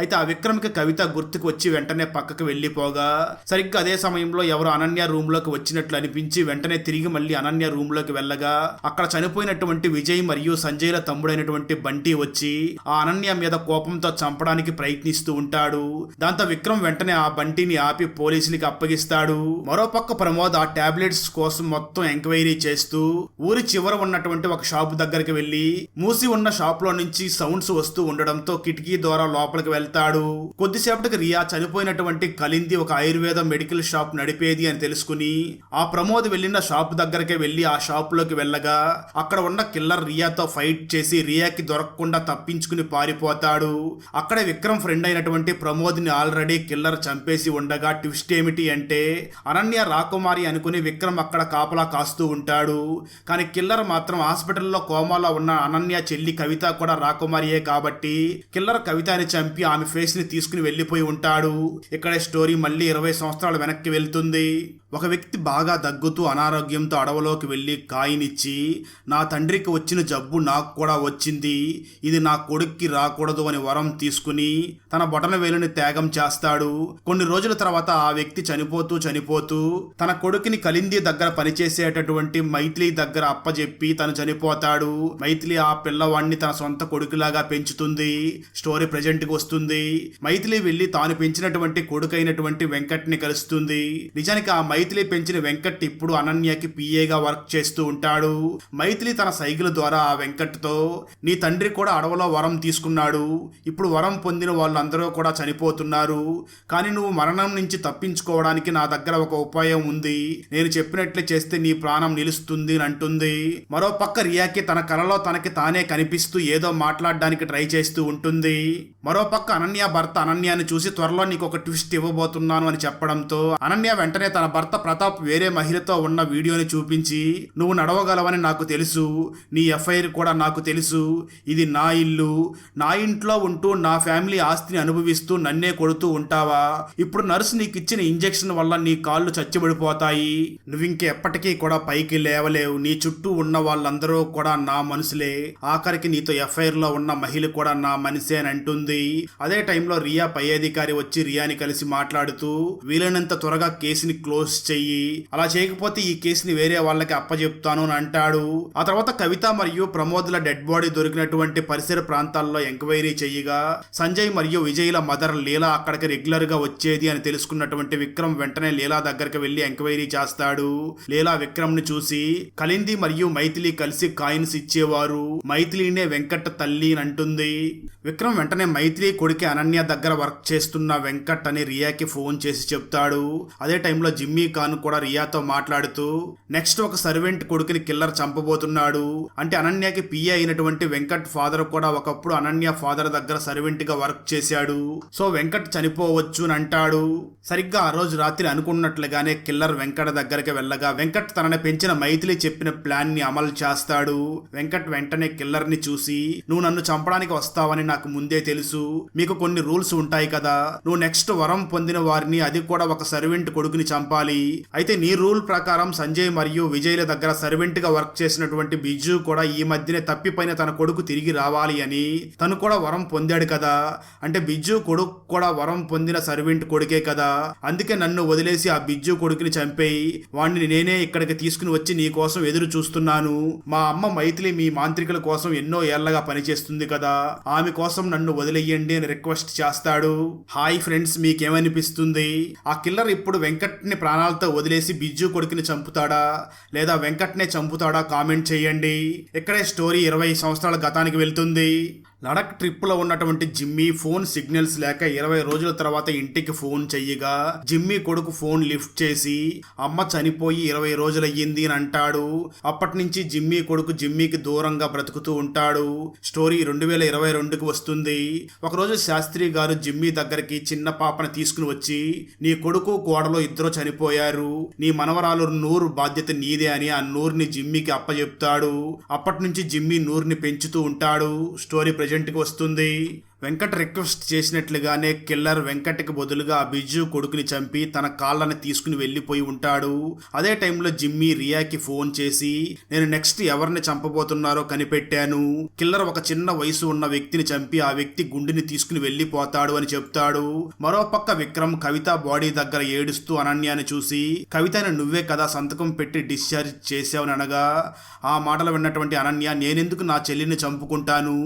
అయితే ఆ విక్రమ్ కి కవిత గుర్తుకు వచ్చి వెంటనే పక్కకు వెళ్లిపోగా సరిగ్గా అదే సమయంలో ఎవరు అనన్య రూమ్ లోకి వచ్చినట్లు అనిపించి వెంటనే తిరిగి మళ్ళీ అనన్య రూమ్ లోకి వెళ్ళగా అక్కడ చనిపోయినటువంటి విజయ్ మరియు సంజయ్ల తమ్ముడైనటువంటి బంటి వచ్చి ఆ అనన్య మీద కోపంతో చంపడానికి ప్రయత్నిస్తూ ఉంటాడు. దాంతో విక్రమ్ వెంటనే ఆ బంటిని ఆపి పోలీసులకి అప్పగిస్తాడు. మరోపక్క ప్రమోద్ ఆ టాబ్లెట్స్ కోసం మొత్తం ఎంక్వైరీ చేస్తూ ఊరి చివర ఉన్నటువంటి ఒక షాప్ దగ్గరికి వెళ్లి మూసి ఉన్న షాప్ లో నుంచి సౌండ్స్ వస్తూ ఉండడంతో కిటికీ ద్వారా లోపలికి వెళ్తాడు. కొద్దిసేపటికి రియా చనిపోయినటువంటి కలింది ఒక ఆయుర్వేద మెడికల్ షాప్ నడిపేది అని తెలుసుకుని ఆ ప్రమోద్ వెళ్లిన షాప్ దగ్గరకే వెళ్లి ఆ షాప్ లోకి వెళ్ళగా అక్కడ ఉన్న కిల్లర్ రియాతో ఫైట్ చేసి రియాకి దొరకకుండా తప్పించుకుని పారిపోతాడు. అక్కడే విక్రమ్ ఫ్రెండ్ అయినటువంటి ప్రమోద్ ని ఆల్రెడీ కిల్లర్ చంపేసి ఉండగా ట్విస్ట్ ఏమిటి అంటే అనన్య రాకుమారి అనుకుని విక్రమ్ అక్కడ కాపలా కాస్తూ ఉంటాడు. కానీ కిల్లర్ మాత్రం హాస్పిటల్లో కోమాలో ఉన్న అనన్య చెల్లి కవిత కూడా రాకుమారియే కాబట్టి కిల్లర్ కవితని చంపి ఆమె ఫేస్ ని తీసుకుని వెళ్లిపోయి ఉంటాడు. ఇక్కడ స్టోరీ మళ్ళీ 20 సంవత్సరాలు వెనక్కి వెళ్తుంది. ఒక వ్యక్తి బాగా దగ్గుతూ అనారోగ్యంతో అడవిలోకి వెళ్లి కాయినిచ్చి నా తండ్రికి వచ్చిన జబ్బు నాకు కూడా వచ్చింది, ఇది నా కొడుక్కి రాకూడదు అని వరం తీసుకుని తన బొటన వేలుని త్యాగం చేస్తాడు. కొన్ని రోజుల తర్వాత ఆ వ్యక్తి చనిపోతూ తన కొడుకుని కలింది దగ్గర పనిచేసేటటువంటి మైథిలి దగ్గర అప్పజెప్పి తను చనిపోతాడు. మైథిలి ఆ పిల్లవాడిని తన సొంత కొడుకులాగా పెంచుతుంది. స్టోరీ ప్రెజెంట్ కి వస్తుంది. మైథిలి వెళ్లి తాను పెంచినటువంటి కొడుకైనటువంటి వెంకట్ ని కలుస్తుంది. నిజానికి ఆ మైథిలి పెంచిన వెంకట్ ఇప్పుడు అనన్యకి పిఏగా వర్క్ చేస్తూ ఉంటాడు. మైథిలి తన సైకిల్ ద్వారా ఆ వెంకట్తో, నీ తండ్రి కూడా అడవిలో వరం తీసుకున్నాడు, ఇప్పుడు వరం పొందిన వాళ్ళందరూ కూడా చనిపోతున్నారు, కానీ నువ్వు మరణం నుంచి తప్పించుకోవడానికి నా దగ్గర ఒక ఉపాయం ఉంది, నేను చెప్పినట్లే చేస్తే నీ ప్రాణం నిలుస్తుంది అని అంటుంది. మరో పక్క రియాకి తన కలలో తనకి తానే కనిపిస్తూ ఏదో మాట్లాడడానికి ట్రై చేస్తూ ఉంటుంది. మరో పక్క అనన్య భర్త అనన్యాన్ని చూసి త్వరలో నీకు ఒక ట్విస్ట్ ఇవ్వబోతున్నాను అని చెప్పడంతో అనన్య వెంటనే తన భర్త ప్రతాప్ వేరే మహిళతో ఉన్న వీడియోని చూపించి, నువ్వు నడవగలవని నాకు తెలుసు, నీ ఎఫ్ఐఆర్ కూడా నాకు తెలుసు, ఇది నా ఇల్లు, నా ఇంట్లో ఉంటూ నా ఫ్యామిలీ ఆస్తిని అనుభవిస్తూ నన్నే కొడుతూ ఉంటావా, ఇప్పుడు నర్సు నీకు ఇచ్చిన ఇంజెక్షన్ వల్ల నీ కాళ్ళు చచ్చిబడిపోతాయి, నువ్వింకెప్పటికీ కూడా పైకి లేవలేవు, నీ చుట్టూ ఉన్న వాళ్ళందరూ కూడా నా మనుషులే, ఆఖరికి నీతో ఎఫ్ఐఆర్ లో ఉన్న మహిళ కూడా నా మనిషే అని అంటుంది. అదే టైంలో రియా పై అధికారి వచ్చి రియాని కలిసి మాట్లాడుతూ, వీలైనంత త్వరగా కేసుని క్లోజ్ చెయ్యి, అలా చేయకపోతే ఈ కేసుని వేరే వాళ్ళకి అప్పచెప్తాను అని అంటాడు. ఆ తర్వాత కవిత మరియు ప్రమోద్ల డెడ్ బాడీ దొరికినటువంటి పరిసర ప్రాంతాల్లో ఎంక్వైరీ చెయ్యగా సంజయ్ మరియు విజయ్ల మదర్ లీలా అక్కడికి రెగ్యులర్ గా వచ్చేది అని తెలుసుకున్నటువంటి విక్రమ్ వెంటనే లీలా దగ్గరికి వెళ్లి ఎంక్వైరీ చేస్తాడు. లీలా విక్రమ్ ని చూసి, కలింది మరియు మైథిలి కలిసి కాయిన్స్ ఇచ్చేవారు, మైథిలినే వెంకట్ తల్లి అని అంటుంది. విక్రమ్ వెంటనే మైథిలి కొడుకి అనన్య దగ్గర వర్క్ చేస్తున్న వెంకట్ అని రియాకి ఫోన్ చేసి చెప్తాడు. అదే టైంలో జిమ్మీ ఖాన్ కూడా రియాతో మాట్లాడుతూ, నెక్స్ట్ ఒక సర్వెంట్ కొడుకుని కిల్లర్ చంపబోతున్నాడు, అంటే అనన్యకి పిఏ అయినటువంటి వెంకట్ ఫాదర్ కూడా ఒకప్పుడు అనన్య ఫాదర్ దగ్గర సర్వెంట్ గా వర్క్ చేశాడు, సో వెంకట్ చనిపోవచ్చు అని అంటాడు. సరిగ్గా ఆ రోజు రాత్రి అనుకున్నట్లుగానే కిల్లర్ వెంకట్ దగ్గరికి వెళ్ళగా వెంకట్ తనని పెంచిన మైథిలి చెప్పిన ప్లాన్ ని అమలు చేస్తాడు. వెంకట్ వెంటనే కిల్లర్ ని చూసి, నువ్వు నన్ను చంపడానికి వస్తావని నాకు ముందే తెలుసు, మీకు కొన్ని రూల్స్ ఉంటాయి కదా, నువ్వు నెక్స్ట్ వరం పొందిన వారిని, అది కూడా ఒక సర్వెంట్ కొడుకుని చంపాలి, అయితే నీ రూల్ ప్రకారం సంజయ్ మరియు విజయ్ల దగ్గర సర్వెంట్ గా వర్క్ చేసినటువంటి బిజు కూడా ఈ మధ్యనే తప్పిపోయిన తన కొడుకు తిరిగి రావాలి అని, తను కూడా వరం పొందాడు కదా, అంటే బిజ్జు కొడుకు కూడా వరం పొందిన సర్వెంట్ కొడుకే కదా, అందుకే నన్ను వదిలేసి ఆ బిజ్జు కొడుకుని చంపేయి, వాడిని నేనే ఇక్కడికి తీసుకుని వచ్చి నీ కోసం ఎదురు చూస్తున్నాను, మా అమ్మ మైథిలి మీ మాంత్రికుల కోసం ఎన్నో ఏళ్లగా పనిచేస్తుంది కదా, ఆమె కోసం నన్ను వదిలేయండి అని రిక్వెస్ట్ చేస్తాడు. హాయ్ ఫ్రెండ్స్, మీకేమనిపిస్తుంది, ఆ కిల్లర్ ఇప్పుడు వెంకట్ ని ప్రాణాలతో వదిలేసి బిజ్జు కొడుకుని చంపుతాడా లేదా వెంకట్ నే చంపుతాడా కామెంట్ చేయండి. ఇక్కడే స్టోరీ 20 సంవత్సరాల గతానికి వెళ్తుంది. లడక్ ట్రిప్ లో ఉన్నటువంటి జిమ్మీ ఫోన్ సిగ్నల్స్ లేక 20 రోజుల తర్వాత ఇంటికి ఫోన్ చెయ్యగా జిమ్మీ కొడుకు ఫోన్ లిఫ్ట్ చేసి, అమ్మ చనిపోయి 20 రోజులయ్యింది అని అంటాడు. అప్పటి నుంచి జిమ్మీ కొడుకు జిమ్మీకి దూరంగా బ్రతుకుతూ ఉంటాడు. స్టోరీ 2022కి వస్తుంది. ఒకరోజు శాస్త్రి గారు జిమ్మీ దగ్గరికి చిన్న పాపని తీసుకుని వచ్చి, నీ కొడుకు కోడలో ఇద్దరు చనిపోయారు, నీ మనవరాలు నూరు బాధ్యత నీదే అని ఆ నూర్ని జిమ్మీకి అప్పచెప్తాడు. అప్పటి నుంచి జిమ్మీ నూర్ని పెంచుతూ ఉంటాడు. స్టోరీ ప్రెజెంట్కి వస్తుంది. వెంకట్ రిక్వెస్ట్ చేసినట్లుగానే కిల్లర్ వెంకట్కి బదులుగా ఆ బిజ్జు కొడుకుని చంపి తన కాళ్ళని తీసుకుని వెళ్ళిపోయి ఉంటాడు. అదే టైంలో జిమ్మీ రియాకి ఫోన్ చేసి, నేను నెక్స్ట్ ఎవరిని చంపబోతున్నారో కనిపెట్టాను, కిల్లర్ ఒక చిన్న వయసు ఉన్న వ్యక్తిని చంపి ఆ వ్యక్తి గుండెని తీసుకుని వెళ్ళిపోతాడు అని చెప్తాడు. మరోపక్క విక్రమ్ కవిత బాడీ దగ్గర ఏడుస్తూ అనన్యాన్ని చూసి, కవితని నువ్వే కదా సంతకం పెట్టి డిశ్చార్జ్ చేసావని అనగా ఆ మాటలు విన్నటువంటి అనన్య, నేనెందుకు నా చెల్లిని చంపుకుంటాను,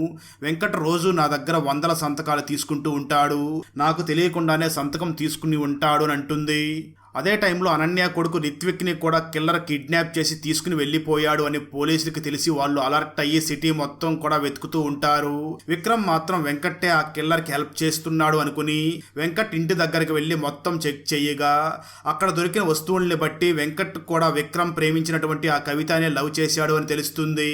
వెంకట్ రోజు నా దగ్గర 100 సంతకాలు తీసుకుంటూ ఉంటాడు, నాకు తెలియకుండానే సంతకం తీసుకుని ఉంటాడు అని అంటుంది. అదే టైంలో అనన్య కొడుకు రిత్విక్ ని కూడా కిల్లర్ కిడ్నాప్ చేసి తీసుకుని వెళ్లిపోయాడు అని పోలీసులకు తెలిసి వాళ్ళు అలర్ట్ అయ్యి సిటీ మొత్తం కూడా వెతుకుతూ ఉంటారు. విక్రమ్ మాత్రం వెంకట్టే ఆ కిల్లర్ కి హెల్ప్ చేస్తున్నాడు అనుకుని వెంకట్ ఇంటి దగ్గరికి వెళ్లి మొత్తం చెక్ చేయగా అక్కడ దొరికిన వస్తువుల్ని బట్టి వెంకట్ కూడా విక్రమ్ ప్రేమించినటువంటి ఆ కవితనే లవ్ చేశాడు అని తెలుస్తుంది.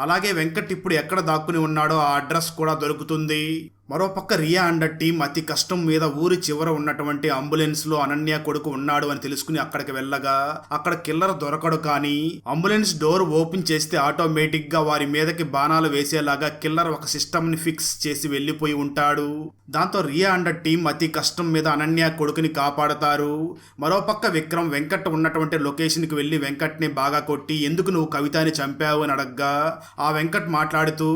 అలాగే వెంకట్ ఇప్పుడు ఎక్కడ దాక్కుని ఉన్నాడో ఆ అడ్రస్ కూడా దొరుకుతుంది. మరోపక్క రియా అండ్ టీం అతి కష్టం మీద ఊరి చివర ఉన్నటువంటి అంబులెన్స్ లో అనన్య కొడుకు ఉన్నాడు అని తెలుసుకుని అక్కడికి వెళ్ళగా అక్కడ కిల్లర్ దొరకడు, కానీ అంబులెన్స్ డోర్ ఓపెన్ చేస్తే ఆటోమేటిక్ గా వారి మీదకి బాణాలు వేసేలాగా కిల్లర్ ఒక సిస్టమ్ ని ఫిక్స్ చేసి వెళ్లిపోయి ఉంటాడు. దాంతో రియా అండ్ టీం అతి కష్టం మీద అనన్య కొడుకుని కాపాడతారు. మరోపక్క విక్రమ్ వెంకట్ ఉన్నటువంటి లొకేషన్ కి వెళ్లి వెంకట్ ని బాగా కొట్టి, ఎందుకు నువ్వు కవితని చంపావు అని అడగ్గా ఆ వెంకట్ మాట్లాడుతూ,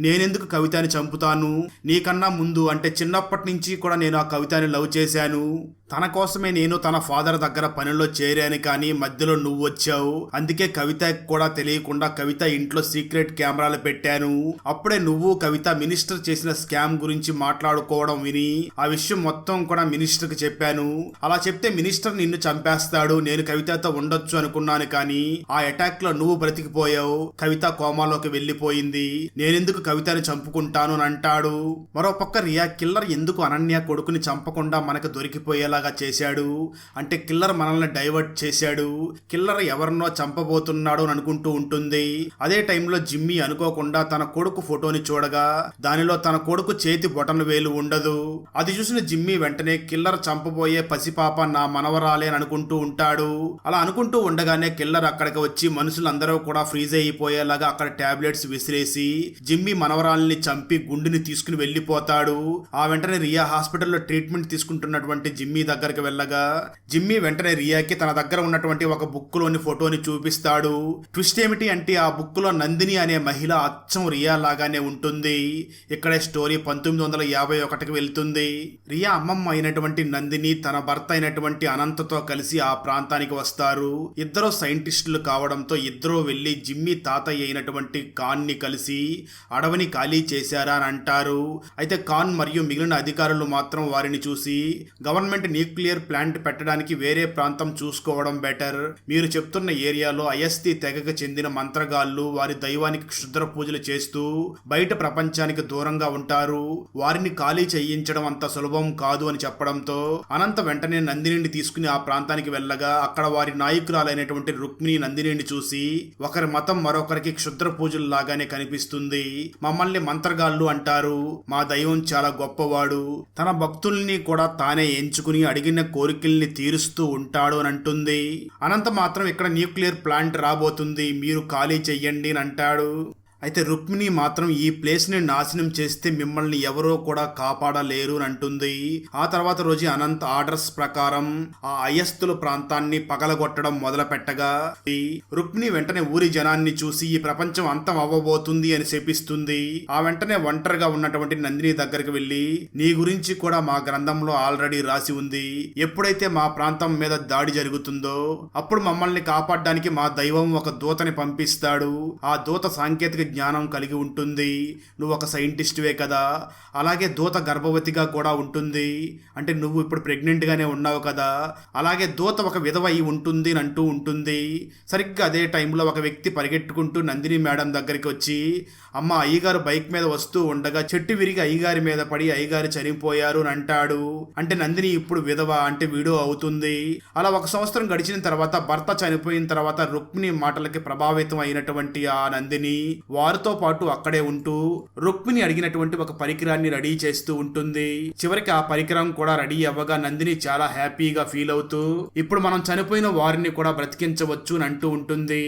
నేనెందుకు కవితని చంపుతాను, నీకన్నా ముందు అంటే చిన్నప్పటి నుంచి కూడా నేను ఆ కవితని లవ్ చేశాను, తన కోసమే నేను తన ఫాదర్ దగ్గర పనిలో చేరాను, కానీ మధ్యలో నువ్వు వచ్చావు. అందుకే కవితకి కూడా తెలియకుండా కవిత ఇంట్లో సీక్రెట్ కెమెరాలు పెట్టాను. అప్పుడే నువ్వు కవిత మినిస్టర్ చేసిన స్కామ్ గురించి మాట్లాడుకోవడం విని ఆ విషయం మొత్తం కూడా మినిస్టర్ కి చెప్పాను. అలా చెప్తే మినిస్టర్ నిన్ను చంపేస్తాడు. నేను కవితతో ఉండొచ్చు అనుకున్నాను, కానీ ఆ అటాక్ లో నువ్వు బ్రతికిపోయావు. కవిత కోమాలోకి వెళ్లిపోయింది. నేనెందుకు కవితని చంపుకుంటాను అని అంటాడు. మరోపక్క రియా కిల్లర్ ఎందుకు అనన్య కొడుకుని చంపకుండా మనకు దొరికిపోయేలాగా చేశాడు, అంటే కిల్లర్ మనల్ని డైవర్ట్ చేశాడు, కిల్లర్ ఎవరినో చంపబోతున్నాడు అని అనుకుంటూ ఉంటుంది. అదే టైంలో జిమ్మీ అనుకోకుండా తన కొడుకు ఫోటోని చూడగా దానిలో తన కొడుకు చేతి బొటన వేలు ఉండదు. అది చూసిన జిమ్మీ వెంటనే కిల్లర్ చంపబోయే పసిపాప నా మనవరాలే అని అనుకుంటూ ఉంటాడు. అలా అనుకుంటూ ఉండగానే కిల్లర్ అక్కడికి వచ్చి మనుషులందరూ కూడా ఫ్రీజ్ అయిపోయేలాగా అక్కడ టాబ్లెట్స్ విసిరేసి జిమ్మీ మనవరాల్ని చంపి గుండెని తీసుకుని వెళ్లిపోతాడు. ఆ వెంటనే రియా హాస్పిటల్లో ట్రీట్మెంట్ తీసుకుంటున్నటువంటి జిమ్మీ దగ్గరికి వెళ్ళగా జిమ్మీ వెంటనే రియాకి తన దగ్గర ఉన్నటువంటి ఒక బుక్ లోని ఫోటోని చూపిస్తాడు. ట్విస్ట్ ఏమిటి అంటే ఆ బుక్ లో నందిని అనే మహిళ అచ్చం రియా లాగానే ఉంటుంది. ఇక్కడే స్టోరీ 1951కి వెళ్తుంది. రియా అమ్మమ్మ అయినటువంటి నందిని తన భర్త అయినటువంటి అనంతతో కలిసి ఆ ప్రాంతానికి వస్తారు. ఇద్దరు సైంటిస్టులు కావడంతో ఇద్దరు వెళ్లి జిమ్మీ తాతయ్య అయినటువంటి ఖాన్ ని కలిసి అడవిని ఖాళీ చేశారా అని అంటారు. అయితే ఖాన్ మరియు మిగిలిన అధికారులు మాత్రం వారిని చూసి గవర్నమెంట్ న్యూక్లియర్ ప్లాంట్ పెట్టడానికి వేరే ప్రాంతం చూసుకోవడం బెటర్. మీరు చెప్తున్న ఏరియాలో అయస్తి తెగకు చెందిన మంత్రగాళ్ళు వారి దైవానికి క్షుద్ర పూజలు చేస్తూ బయట ప్రపంచానికి దూరంగా ఉంటారు. వారిని ఖాళీ చేయించడం అంత సులభం కాదు అని చెప్పడంతో అనంత వెంటనే నందినిని తీసుకుని ఆ ప్రాంతానికి వెళ్ళగా అక్కడ వారి నాయకురాలైనటువంటి రుక్మిణి నందినిని చూసి ఒకరి మతం మరొకరికి క్షుద్ర పూజలు లాగానే కనిపిస్తుంది. మమ్మల్ని మంత్రగాళ్ళు అంటారు. మా దైవం చాలా గొప్పవాడు. తన భక్తుల్ని కూడా తానే ఎంచుకుని అడిగిన కోరికల్ని తీరుస్తూ ఉంటాడు అని అంటుంది. అనంత మాత్రం ఇక్కడ న్యూక్లియర్ ప్లాంట్ రాబోతుంది, మీరు ఖాళీ చెయ్యండి అని అంటాడు. అయితే రుక్మిణి మాత్రం ఈ ప్లేస్ ని నాశనం చేస్తే మిమ్మల్ని ఎవరో కూడా కాపాడలేరు అని అంటుంది. ఆ తర్వాత రోజు అనంత్ ఆర్డర్స్ ప్రకారం ఆ అయస్తుల ప్రాంతాన్ని పగలగొట్టడం మొదలు పెట్టగా రుక్మిణి వెంటనే ఊరి జనాన్ని చూసి ఈ ప్రపంచం అంతం అవ్వబోతుంది అని శపిస్తుంది. ఆ వెంటనే ఒంటరిగా ఉన్నటువంటి నందిని దగ్గరికి వెళ్లి నీ గురించి కూడా మా గ్రంథంలో ఆల్రెడీ రాసి ఉంది. ఎప్పుడైతే మా ప్రాంతం మీద దాడి జరుగుతుందో అప్పుడు మమ్మల్ని కాపాడడానికి మా దైవం ఒక దూతని పంపిస్తాడు. ఆ దూత సాంకేతిక జ్ఞానం కలిగి ఉంటుంది. నువ్వు ఒక సైంటిస్ట్వే కదా, అలాగే దూత గర్భవతిగా కూడా ఉంటుంది. అంటే నువ్వు ఇప్పుడు ప్రెగ్నెంట్ గానే ఉన్నావు కదా, అలాగే దూత ఒక విధవ అయి ఉంటుంది అని అంటూ ఉంటుంది. సరిగ్గా అదే టైంలో ఒక వ్యక్తి పరిగెట్టుకుంటూ నందిని మేడం దగ్గరికి వచ్చి అమ్మ అయ్యగారు బైక్ మీద వస్తూ ఉండగా చెట్టు విరిగి అయ్యగారి మీద పడి అయ్యగారు చనిపోయారు అని అంటాడు. అంటే నందిని ఇప్పుడు విధవ, అంటే వీడో అవుతుంది. అలా 1 సంవత్సరం గడిచిన తర్వాత భర్త చనిపోయిన తర్వాత రుక్మిణి మాటలకి ప్రభావితం అయినటువంటి ఆ నందిని వారితో పాటు అక్కడే ఉంటూ రుక్మిణి అడిగినటువంటి ఒక పరికరాన్ని రెడీ చేస్తూ ఉంటుంది. చివరికి ఆ పరికరం కూడా రెడీ అవ్వగా నందిని చాలా హ్యాపీగా ఫీల్ అవుతూ ఇప్పుడు మనం చనిపోయిన వారిని కూడా బ్రతికించవచ్చు అని అంటూ ఉంటుంది.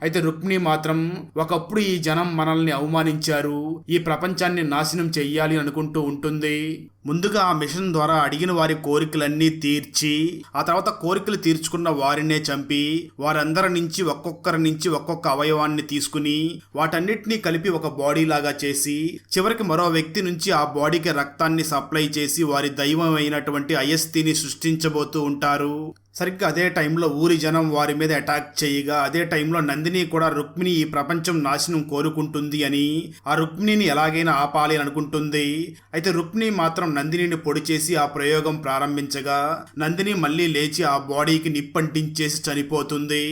అయితే రుక్మిణి మాత్రం ఒకప్పుడు ఈ జనం మనల్ని అవమానించారు, ఈ ప్రపంచాన్ని నాశనం చెయ్యాలి అనుకుంటూ ఉంటుంది. ముందుగా ఆ మిషన్ ద్వారా అడిగిన వారి కోరికలన్నీ తీర్చి ఆ తర్వాత కోరికలు తీర్చుకున్న వారినే చంపి వారందరి నుంచి ఒక్కొక్కరి నుంచి ఒక్కొక్క అవయవాన్ని తీసుకుని వాటన్నిటినీ కలిపి ఒక బాడీ లాగా చేసి చివరికి మరో వ్యక్తి నుంచి ఆ బాడీకి రక్తాన్ని సప్లై చేసి వారి దైవం అయినటువంటి అయస్తిని సృష్టించబోతూ ఉంటారు. సరిగ్గా అదే టైంలో ఊరి జనం వారి మీద అటాక్ చేయగా అదే టైంలో నందిని కూడా రుక్మిణి ఈ ప్రపంచం నాశనం కోరుకుంటుంది అని ఆ రుక్మిణిని ఎలాగైనా ఆపాలి అని అనుకుంటుంది. అయితే రుక్మిణి మాత్రం నందినిని పొడి చేసి ఆ ప్రయోగం ప్రారంభించగా నందిని మళ్ళీ లేచి ఆ బాడీకి నిప్పంటించేసి చనిపోతుంది.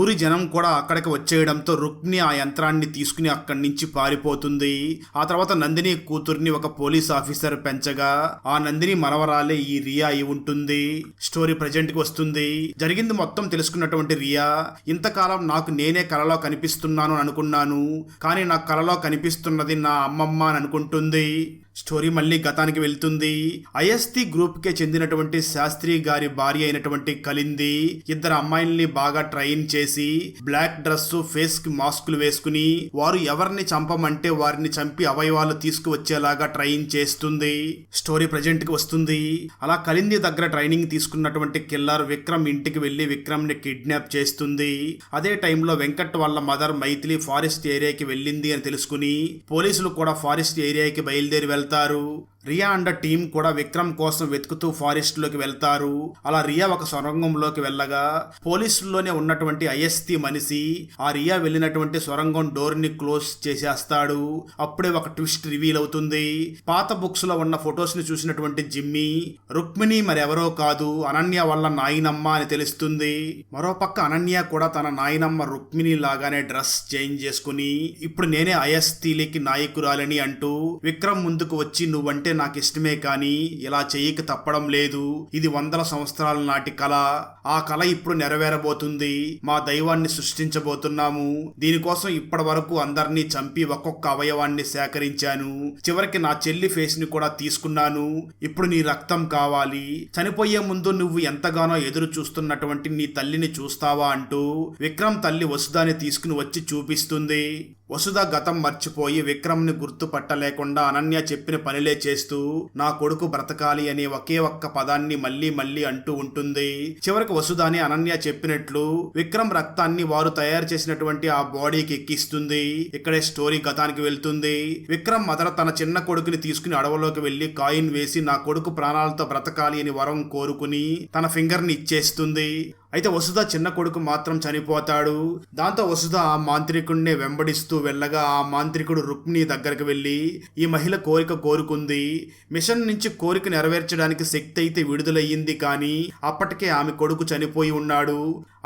ఊరి జనం కూడా అక్కడికి వచ్చేయడంతో రుక్మిణి ఆ యంత్రాన్ని తీసుకుని అక్కడి నుంచి పారిపోతుంది. ఆ తర్వాత నందిని కూతుర్ని ఒక పోలీస్ ఆఫీసర్ పెంచగా ఆ నందిని మనవరాలే ఈ రియా అయి ఉంటుంది. స్టోరీ ప్రెజెంట్ కి వస్తుంది. జరిగింది మొత్తం తెలుసుకున్నటువంటి రియా ఇంతకాలం నాకు నేనే కలలో కనిపిస్తున్నాను అనుకున్నాను, కానీ నాకు కలలో కనిపిస్తున్నది నా అమ్మమ్మ అని అనుకుంటుంది. స్టోరీ మళ్ళీ గతానికి వెళ్తుంది. ఐఎస్టీ గ్రూప్ కే చెందినటువంటి శాస్త్రి గారి భార్య అయినటువంటి కలింది ఇద్దరు అమ్మాయిల్ని బాగా ట్రైన్ చేసి బ్లాక్ డ్రెస్ ఫేస్ కి మాస్కులు వేసుకుని వారు ఎవరిని చంపమంటే వారిని చంపి అవయవాలు తీసుకువచ్చేలాగా ట్రైన్ చేస్తుంది. స్టోరీ ప్రజెంట్ కి వస్తుంది. అలా కలింది దగ్గర ట్రైనింగ్ తీసుకున్నటువంటి కిల్లర్ విక్రమ్ ఇంటికి వెళ్లి విక్రమ్ ని కిడ్నాప్ చేస్తుంది. అదే టైంలో వెంకట్ వాళ్ళ మదర్ మైథిలి ఫారెస్ట్ ఏరియాకి వెళ్ళింది అని తెలుసుకుని పోలీసులు కూడా ఫారెస్ట్ ఏరియాకి బయలుదేరి వెళ్తారు. రియా అండ్ టీం కూడా విక్రమ్ కోసం వెతుకుతూ ఫారెస్ట్ లోకి వెళ్తారు. అలా రియా ఒక సొరంగంలోకి వెళ్ళగా పోలీసుల్లోనే ఉన్నటువంటి ఐఎస్టీ మనిషి ఆ రియా వెళ్ళినటువంటి సొరంగం డోర్ ని క్లోజ్ చేసేస్తాడు. అప్పుడే ఒక ట్విస్ట్ రివీల్ అవుతుంది. పాత బుక్స్ లో ఉన్న ఫొటోస్ ని చూసినటువంటి జిమ్మీ రుక్మిణి మరెవరో కాదు అనన్య వల్ల నాయనమ్మ అని తెలుస్తుంది. మరోపక్క అనన్య కూడా తన నాయనమ్మ రుక్మిణి లాగానే డ్రెస్ చేంజ్ చేసుకుని ఇప్పుడు నేనే ఐఎస్టీలకి నాయకురాలని అంటూ విక్రమ్ ముందుకు వచ్చి నువ్వంటే నాకు ఇష్టమే కానీ ఇలా చెయ్యక తప్పడం లేదు. ఇది 100 సంవత్సరాల నాటి కళ. ఆ కళ ఇప్పుడు నెరవేరబోతుంది. మా దైవాన్ని సృష్టించబోతున్నాము. దీనికోసం ఇప్పటి వరకు అందరినీ చంపి ఒక్కొక్క అవయవాన్ని సేకరించాను. చివరికి నా చెల్లి ఫేస్ ని కూడా తీసుకున్నాను. ఇప్పుడు నీ రక్తం కావాలి. చనిపోయే ముందు నువ్వు ఎంతగానో ఎదురు చూస్తున్నటువంటి నీ తల్లిని చూస్తావా అంటూ విక్రమ్ తల్లి వసుధాని తీసుకుని వచ్చి చూపిస్తుంది. వసుధ గతం మర్చిపోయి విక్రమ్ ని గుర్తుపట్టలేకుండా అనన్య చెప్పిన పనిలే చేస్తూ నా కొడుకు బ్రతకాలి అనే ఒకే ఒక్క పదాన్ని మళ్ళీ మళ్ళీ అంటూ ఉంటుంది. చివరికి వసుధాని అనన్య చెప్పినట్లు విక్రమ్ రక్తాన్ని వారు తయారు చేసినటువంటి ఆ బాడీకి ఎక్కిస్తుంది. ఇక్కడే స్టోరీ గతానికి వెళ్తుంది. విక్రమ్ మదర్ తన చిన్న కొడుకుని తీసుకుని అడవులోకి వెళ్లి కాయిన్ వేసి నా కొడుకు ప్రాణాలతో బ్రతకాలి అని వరం కోరుకుని తన ఫింగర్ ని ఇచ్చేస్తుంది. అయితే వసుధ చిన్న కొడుకు మాత్రం చనిపోతాడు. దాంతో వసుధ ఆ మాంత్రికుడిని వెంబడిస్తూ వెళ్ళగా ఆ మాంత్రికుడు రుక్మిణి దగ్గరకు వెళ్ళి ఈ మహిళ కోరిక కోరుకుంది. మిషన్ నుంచి కోరిక నెరవేర్చడానికి శక్తి అయితే విడుదలయ్యింది కానీ అప్పటికే ఆమె కొడుకు చనిపోయి ఉన్నాడు.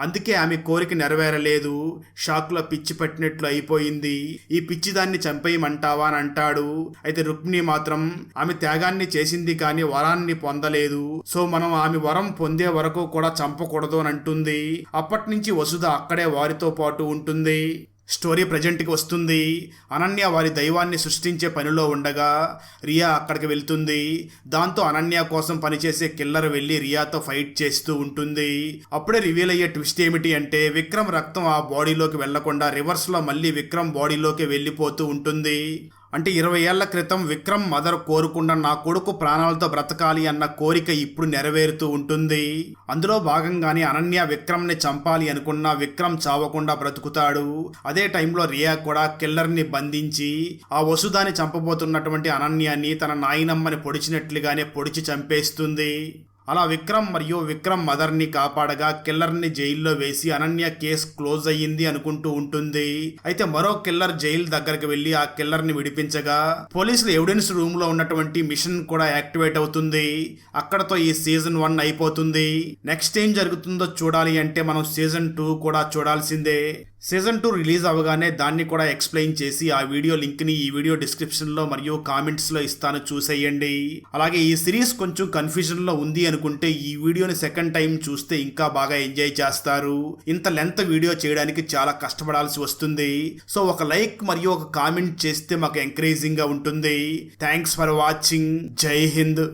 అందుకే ఆమె కోరిక నెరవేరలేదు. షాక్లో పిచ్చి పట్టినట్లు అయిపోయింది. ఈ పిచ్చిదాన్ని చంపేయమంటావా అని అంటాడు. అయితే రుక్మిణి మాత్రం ఆమె త్యాగాన్ని చేసింది కానీ వరాన్ని పొందలేదు. సో మనం ఆమె వరం పొందే వరకు కూడా చంపకూడదు అని అంటుంది. అప్పటి నుంచి వసుధ అక్కడే వారితో పాటు ఉంటుంది. స్టోరీ ప్రజెంట్కి వస్తుంది. అనన్య వారి దైవాన్ని సృష్టించే పనిలో ఉండగా రియా అక్కడికి వెళ్తుంది. దాంతో అనన్య కోసం పనిచేసే కిల్లర్ వెళ్ళి రియాతో ఫైట్ చేస్తూ ఉంటుంది. అప్పుడే రివీల్ అయ్యే ట్విస్ట్ ఏమిటి అంటే విక్రమ్ రక్తం ఆ బాడీలోకి వెళ్లకుండా రివర్స్లో మళ్ళీ విక్రమ్ బాడీలోకి వెళ్ళిపోతూ ఉంటుంది. అంటే 20 ఏళ్ల క్రితం విక్రమ్ మదర్ కోరుకున్న నా కొడుకు ప్రాణాలతో బ్రతకాలి అన్న కోరిక ఇప్పుడు నెరవేరుతూ ఉంటుంది. అందులో భాగంగానే అనన్య విక్రమ్ని చంపాలి అనుకున్న విక్రమ్ చావకుండా బ్రతుకుతాడు. అదే టైంలో రియా కూడా కిల్లర్ని బంధించి ఆ వసుధాని చంపబోతున్నటువంటి అనన్యాన్ని తన నాయనమ్మని పొడిచినట్లుగానే పొడిచి చంపేస్తుంది. అలా విక్రమ్ మరియు విక్రమ్ మదర్ని కాపాడగా కిల్లర్ని జైల్లో వేసి అనన్య కేసు క్లోజ్ అయ్యింది అనుకుంటూ ఉంటుంది. అయితే మరో కిల్లర్ జైలు దగ్గరికి వెళ్లి ఆ కిల్లర్ని విడిపించగా పోలీసులు ఎవిడెన్స్ రూమ్ లో ఉన్నటువంటి మిషన్ కూడా యాక్టివేట్ అవుతుంది. అక్కడతో ఈ సీజన్ 1 అయిపోతుంది. నెక్స్ట్ ఏం జరుగుతుందో చూడాలి అంటే మనం సీజన్ 2 కూడా చూడాల్సిందే. సీజన్ 2 రిలీజ్ అవగానే దాన్ని కూడా ఎక్స్ప్లెయిన్ చేసి ఆ వీడియో లింక్ ని ఈ వీడియో డిస్క్రిప్షన్ లో మరియు కామెంట్స్ లో ఇస్తాను, చూసేయండి. అలాగే ఈ సిరీస్ కొంచెం కన్ఫ్యూజన్ లో ఉంది అనుకుంటే ఈ వీడియోని సెకండ్ టైం చూస్తే ఇంకా బాగా ఎంజాయ్ చేస్తారు. ఇంత లెంత్ వీడియో చేయడానికి చాలా కష్టపడాల్సి వస్తుంది. సో ఒక లైక్ మరియు ఒక కామెంట్ చేస్తే మాకు ఎంకరేజింగ్ గా ఉంటుంది. Thanks for watching. జై హింద్.